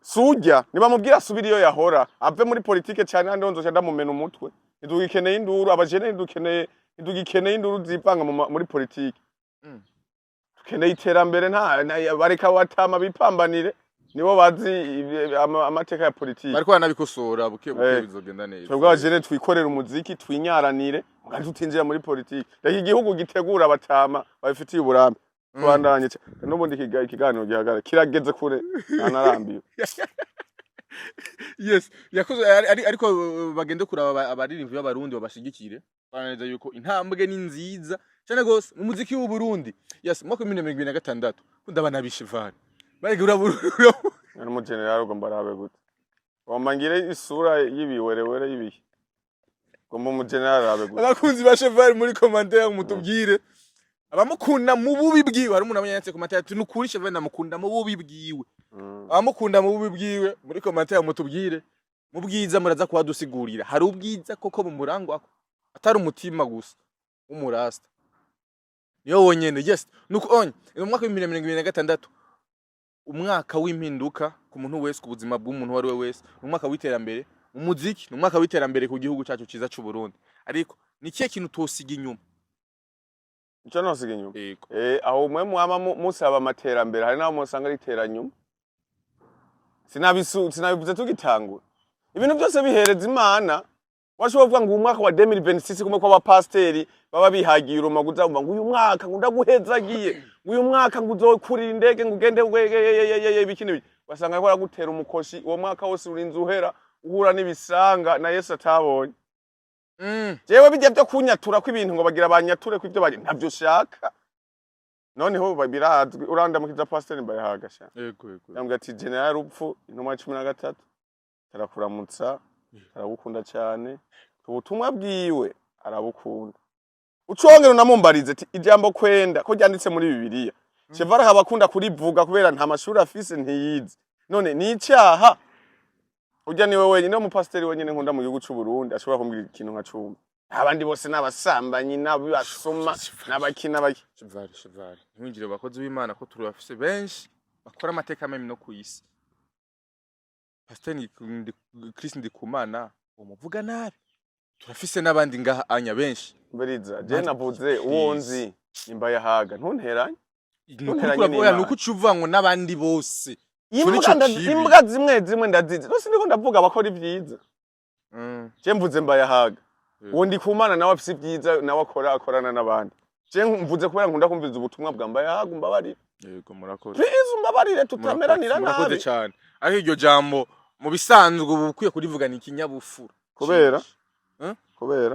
surya nibamubwira asubira iyo yahora ave muri politike cyane handi nzoca ndamumena umutwe ntidugikeneye induru abajene ntidugikeneye induru zivanga muri politike dukeneye iterambere nta bareka watama bipambanire nibo bazi amateka ya politike bariko banabikosora buke bizogenda neza twebwe abajene twikorera umuziki twinyaranire kandi tutinjira muri politike reka igihugu gitegura abatama babifitiye uburambe twandanye n'ubundi ikiganiro gihagara kirageze kure nanarambiye yes yakoze ariko bagende kuraba abaririmvyi b'abarundi babashigikire bananeza yuko intambwe ni nziza cyane gose mu muziki w'u Burundi yes mwaka 2026 kundabana bishivana bagura bururu ari mu general ugomba rabe gute wamangire isura yibiwerewere yibihe ugomba mu general rabe gute abakunzi ba cheval muri commentaire mutubwire abamukunda mu bubi bwiwe hari umuntu amenyetse commentaire ati nukuri cheval namukunda mu bubi bwiwe abamukunda mu bubi bwiwe muri commentaire mutubwire mu bwiza muraza kuhadusigurira hari ubwiza koko mu murangwa atari umutima gusa umurasta niyo wonyene yes nuko onye mu mwaka wa 2026 umwaka w'impinduka ku muntu wese ku buzima bw'umuntu wari we wese umwaka w'iterambere umuziki umwaka w'iterambere ku gihugu cyacu ciza cy'u Burundi ariko ni kiye kintu tosiga inyuma icyo nosiga inyuma aho mwe mwama musaba amaterambere hari naho musanga ritera nyuma sinabivuze tugitangura ibintu byose bihereza imana washobora kuvuga ngo umwaka wa 2026 kumwe kwa bapasteri baba bihagiye urumaguza ngo uyu mwaka ndaguhezagiye uyu mwaka nguzokurira indege ngugende bikini basanga ko gutera umukoshi uwo mwaka wose urinze uhera uhura n'ibisanga na Yesu atabonye jewe bijya byo kunyatura ko ibintu ngo bagira abanyature ko ibyo bari ntabyo shaka noneho birazwi urandamukiza pasteur mbayahagasha yego yambwa ati general upfu inuma 13 tarakuramutsa arabukunda cyane ubutumwa bwiwe arabukunda ucongera namumbarize ati ijambo kwenda ko ryanditse muri Bibiliya Chevara habakunda kurivuga kubera nta mashuri afise ntiyize none ni icyaha ujya niwe wenyine mu pasteur wenyine nkunda mu gihugu cy'u Burundi ashobora kumbwira ikintu nka cumi abandi bose nabasambanyi nabasoma nabakina baki Chevara nkwinjire bakozi b'Imana ko turi bafise benshi bakora amateka meme no kuyisi pasteur Chris Ndikumana umuvuga nabi turafise nabandi ngaha anya benshi mberiza je navuze uwonzi nimbaye haga ntunteranye nuko ucuvango nabandi bose imbwa zimwe ndazizi rose ndiko ndavuga abakora ivyiza je mvuze mbaye haga uwo Ndikumana nawe afise ivyiza nawe akorana nabandi je mvuze kubera nkunda kumviza ubutumwa bwa mbaye haga mbabarire yego murakoze please mbabarire tutameranira nabi murakoze cyane ariko iryo jambo mu bisanzwe ubukwiye kurivugana ikinyabufura kubera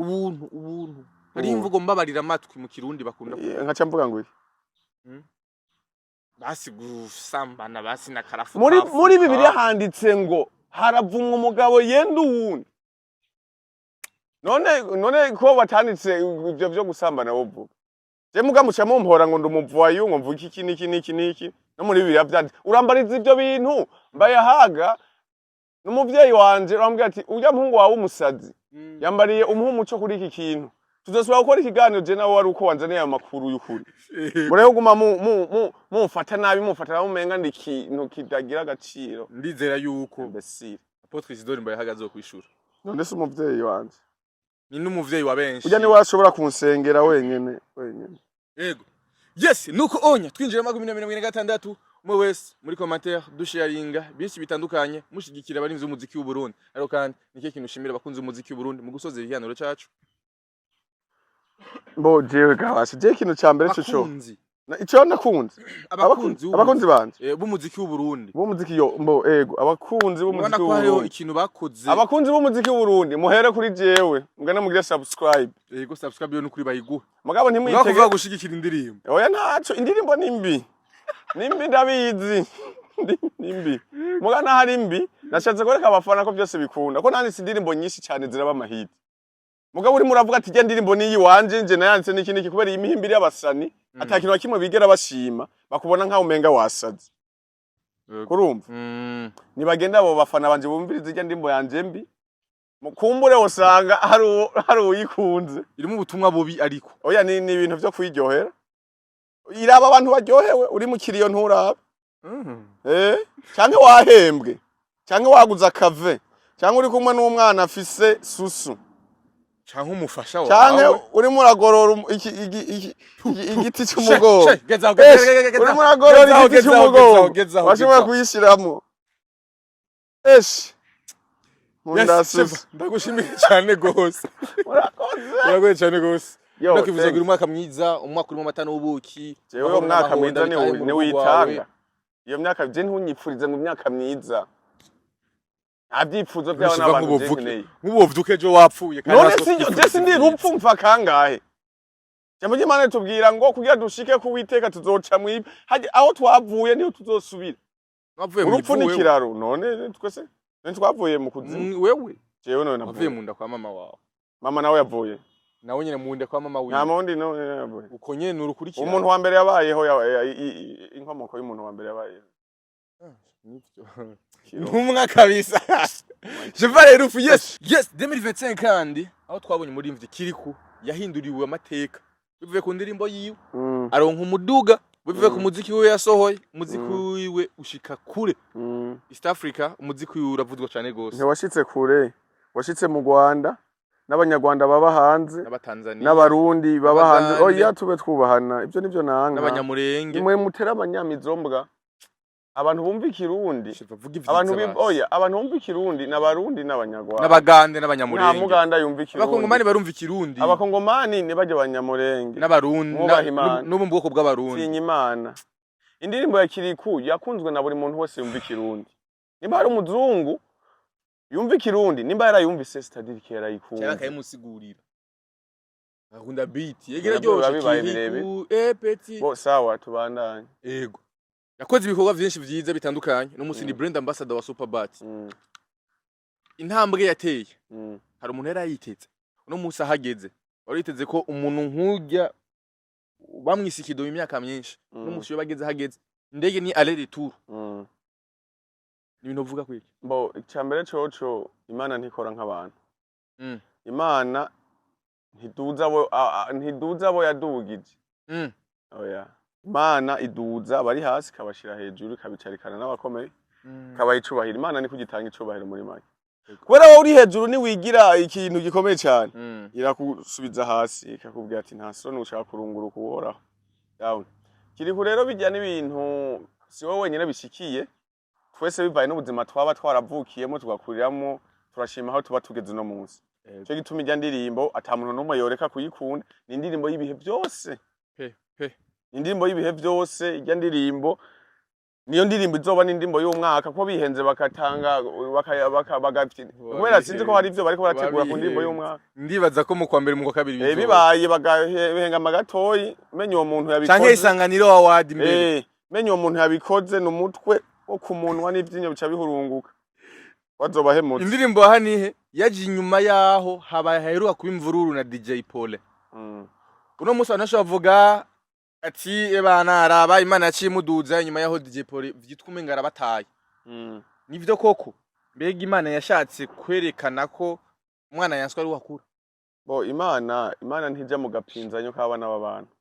ubuntu ari imvugo mbabarira amatwi mu kirundi bakunda nkaca mvuga ngo basi gusambana basi na karafu muri Bibiliya handitse ngo haravumwa umugabo yenda uwundi none ko batanditse ibyo byo gusambana wovuga je mugamuca mumpora ngo ndumuvuwayo ngo mvuga iki niki no muri Bibiliya byanditse urambariza ibyo bintu mbaye haga n'umuvyeyi wanje urambwira ati urya muhungu wawe umusazi yambariye umuco kuri iki kintu tuzosubira gukora ikiganiro je nawe wari uko wanzaniye amakuru y'ukuri mureho guma mufata nabi mufata umenga ndi ikintu kidagira agaciro ndizera yuko imbesire Apotre Isidore mbaye hagaze kwishura none se umuvyeyi wanje ni n'umuvyeyi wa benshi urya ni washobora kunsengera wenyene yego yes nuko onya twinjira mu 2026 umwe wese muri commentaire dusharinga byinshi bitandukanye mushigikira abarinzi umuziki w'u Burundi ariko kandi nike kintu ushimira abakunzi umuziki w'u Burundi mu gusoza ihiganiro cyacu Bo jewe gawasi je kintu cyambere cyo ico nakunze abakunzi banje b'umuziki w'u Burundi b'umuziki yo mbo ego abakunzi b'umuziki w'u Burundi ikintu bakoze abakunzi b'umuziki w'u Burundi muhere kuri jewe mugana mugire subscribe yego subscribe yo nukuri bayiguha mugabo ntimwitege kuvuga gushigikira indirimbo oya ntaco indirimbo nimbi ndabizi nimbi mugana hari mbi nashatse koreka abafana ko byose bikunda ko nanditse indirimbo nyinshi cyane ziraba amahiti mugabo uri muravuga ati je ndirimbo niyi wanje nje nayanditse n'iki kubera iyi mihimbiri y'abasani atakintu bakimwe bigera bashima bakubona nkaho umenga wasaze kurumva nibagenda abo bafana banje bumviriza ijya ndimbo yanje mbi mukumbure usanga hari uyikunze irimo ubutumwa bubi ariko oya ni ibintu byo kwiryohera iraba abantu baryohewe uri mu kiriyo nturaba canke wahembwe canke waguza akave canke uri kumwe n'umwana afise susu canke umufasha wawe canke uri muragorora igiti cy'umugongo uri muragorora igiti cy'umugongo washobora kuyishiramo ndagushimiye cyane gose urakoze cyane gose ndakwifuza kugira umwaka mwiza umwaka urimo amata n'ubuki jewe umwaka mwiza ni witanga iyo myaka je ntunyipfurize ngo imyaka myiza abyifuzo by'abana abantu nkeneye nk'ubuvuke ejo wapfuye none si ndi rupfu mfa kangahe jambo ry'Imana tubwira ngo kugira dushike ku witeka tuzoca mwibi aho twavuye niho tuzosubira urupfu ni kiraro none twese twavuye mu kuzimu wewe jewe none navuye mu nda kwa mama wawe mama nawe yavuye nawe nyene mu nda kwa mama wiwe nta mundi none yavuye uko nyene urukurikira umuntu wa mbere yabayeho inkomoko y'umuntu wa mbere yabayeho ntumwa kabisa je vais rero yes 2025 kandi aho twabonye muri mvye kiriku yahinduriwe amateka bivuye ku ndirimbo yiwe aronka umuduga bivuye ku muziki we yasohoye umuziki wiwe ushika kure East Africa umuziki wiwe uravuzwa cyane gose ntiwashitse kure washitse mu Rwanda n'abanyarwanda baba hanze n'abatanzania n'abarundi baba hanze oya tube twubahana ibyo nivyo nanga n'abanyamurenge imwe mutera abanyamizombwa abantu bumva ikirundi abantu bumva ikirundi n'abarundi n'abanyarwanda n'abagande n'abanyamurenge nta muganda yumva ikirundi abakongomani barumva ikirundi abakongomani ne baje abanyamurenge n'abarundi no mu bwoko bw'abarundi tinya Imana indirimbo ya Kiriku yakunzwe na buri muntu wese yumva ikirundi nimba hari umuzungu yumva ikirundi nimba yarayumvise c'est-à-dire que yarayikunda cyangwa akayimusigurira akunda beat yegera ryoshe Kiriku petit bo sawa tubandanye yego yakoze ibikorwa byinshi byiza bitandukanye n'umusi ni brand ambassador wa Superbat intambwe yateye hari umuntu yarayiteze no musa hageze wariteze ko umuntu nkujya bamwisikido imyaka myinshi n'umusi bageze hageze indege ni aller retour ibintu uvuga kwiki bo icyambere coco Imana ntikora nk'abantu Imana ntiduza abo yadugije oya Imana iduza bari hasi kabashira hejuru kabicarikana n'abakomeye kabaye icubahiro Imana ni kugitanga icubahiro muri make kubera wowe uri hejuru ni wigira ikintu gikomeye cyane irakusubiza hasi ikakubwira ati nta soni ushaka kurunguruka uhoraho down Kiriku rero bijya n'ibintu si wowe wenyine bishikiye twese bivaye n'ubuzima twaba twaravukiyemo tugakuriramo turashima aho tuba tugeze no munsi cyo gituma ijya ndirimbo ata muntu n'umwe yoreka kuyikunda ni indirimbo y'ibihe byose indirimbo y'ibihe byose ijya ndirimbo niyo ndirimbo izoba n'indimbo y'umwaka ko bihenze bakatanga kubera sinzi ko hari ivyo bariko barategura ku ndimbo y'umwaka ndibaza ko mu kwa mbere mu kwa kabiri bibaye bagahenga amagatoyi menye uwo muntu yabikoze canke isanganiro award mbere menye uwo muntu yabikoze n'umutwe wo kumunwa n'ivyinyo bica bihurunguka wazoba hemutse indirimbo hanihe yaje inyuma yaho habaye heruka kuba imvururu na DJ Pole uno musi anashavuga ati ebana araba Imana yacimuduza inyuma yaho DJ Pole vyitwa umenga arabataye nivyo koko mbega Imana yashatse kwerekana ko umwana yanswa ari wakura bo Imana ntijya mu gapinzanyo k'abana b'abantu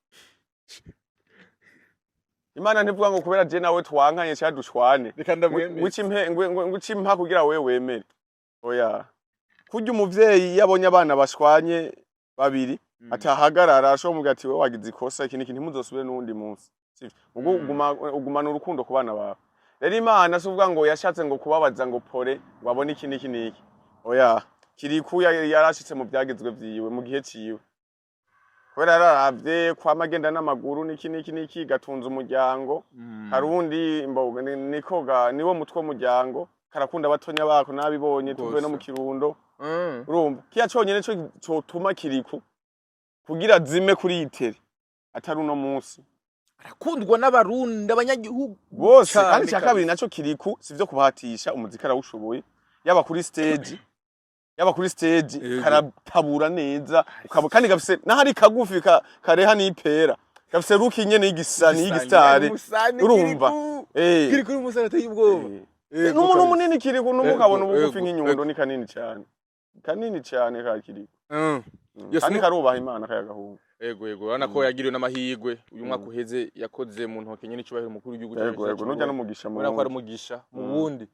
Imana ntivuga ngo kubera je nawe twankanye cya dushwane nguci impa kugira wewe wemere oya kurya umuvyeyi yabonye abana bashwanye babiri atahagarara asho mugati we wagize ikosa iki niki ntimuzosubire n'undi munsi ugumana urukundo ku bana bawe rero Imana suvuga ngo yashatse ngo kubabaza ngo Pole wabona iki niki oya Kiriku yarashitse mu byagizwe vyiwe mu gihe ciwe kubera yararavye kwa magenda n'amaguru niki gatunze umuryango harundi nikoga niwo mutwe umuryango karakunda batonya bako nabibonye tuvuye no mu Kirundo urumva kiya conyene cyo tuma Kiriku kugira zime kuri itere atari uno munsi arakundwa n'abarundi abanyagihugu bose kandi cyakabiri naco Kiriku sivyo kubahatisha umuziki arawushoboye yaba kuri stage yaba kuri stage Yego. karatabura neza ukaba kandi gafise nahari kagufi kareha n'ipera gafise ruki nyene y'igisani y'igistari urumva kiri kuri umusani ateye ubwoba n'umuntu munini kiri n'umukabona ubugufi nk'inyundo ni kanini cyane kakiri kandi karubaha Imana kayagahunga yego urana ko yagiriwe n'amahirwe uyu mwaka uheze yakoze mu ntoke nyene icubahiro mukuru w'igihugu yego nujya n'umugisha murana ko ari umugisha mu bundi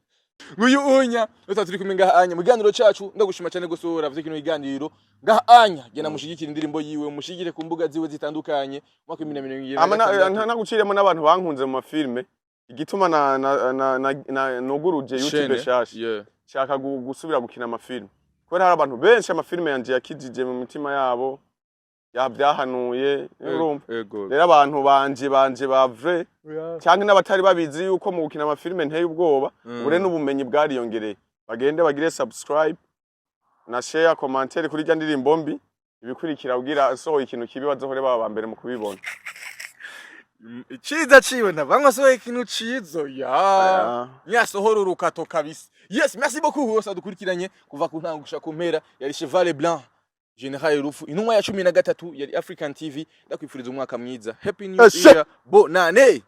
nguyu unya turi kumwe ngaha anya mu kiganiro cacu ndagushima cyane gusura vuze kino kiganiro ngaha anya gena mushigikira indirimbo yiwe mushigire ku mbuga ziwe zitandukanye mwaka 2020 naguciremo n'abantu bankunze mu mafilme igituma nuguruje YouTube shashi shaka gusubira gukina amafilme kubera hari abantu benshi amafilme yanje yakijije mu mitima yabo yabyahanuye urumva rero abantu banje ba vrai cyangwa n'abatari babizi yuko mu gukina amafilme nteye ubwoba ure n'ubumenyi bwariyongereye bagende bagire subscribe na share commentaire kuri rya ndirimbo mbi ibikurikira ubwira soho ikintu kibi bazohore baba mbere mu kubibona Chiza chibona bangwa sohoye ikintu cizo nyasohora urukato kabisa. Yes, merci beaucoup wose dukurikiranye kuva ku ntangusha ku mpera yari Cheval Blanc General Rufu intumwa ya 13 yari African TV ndakwifuriza umwaka mwiza. Happy New Year. Bonane.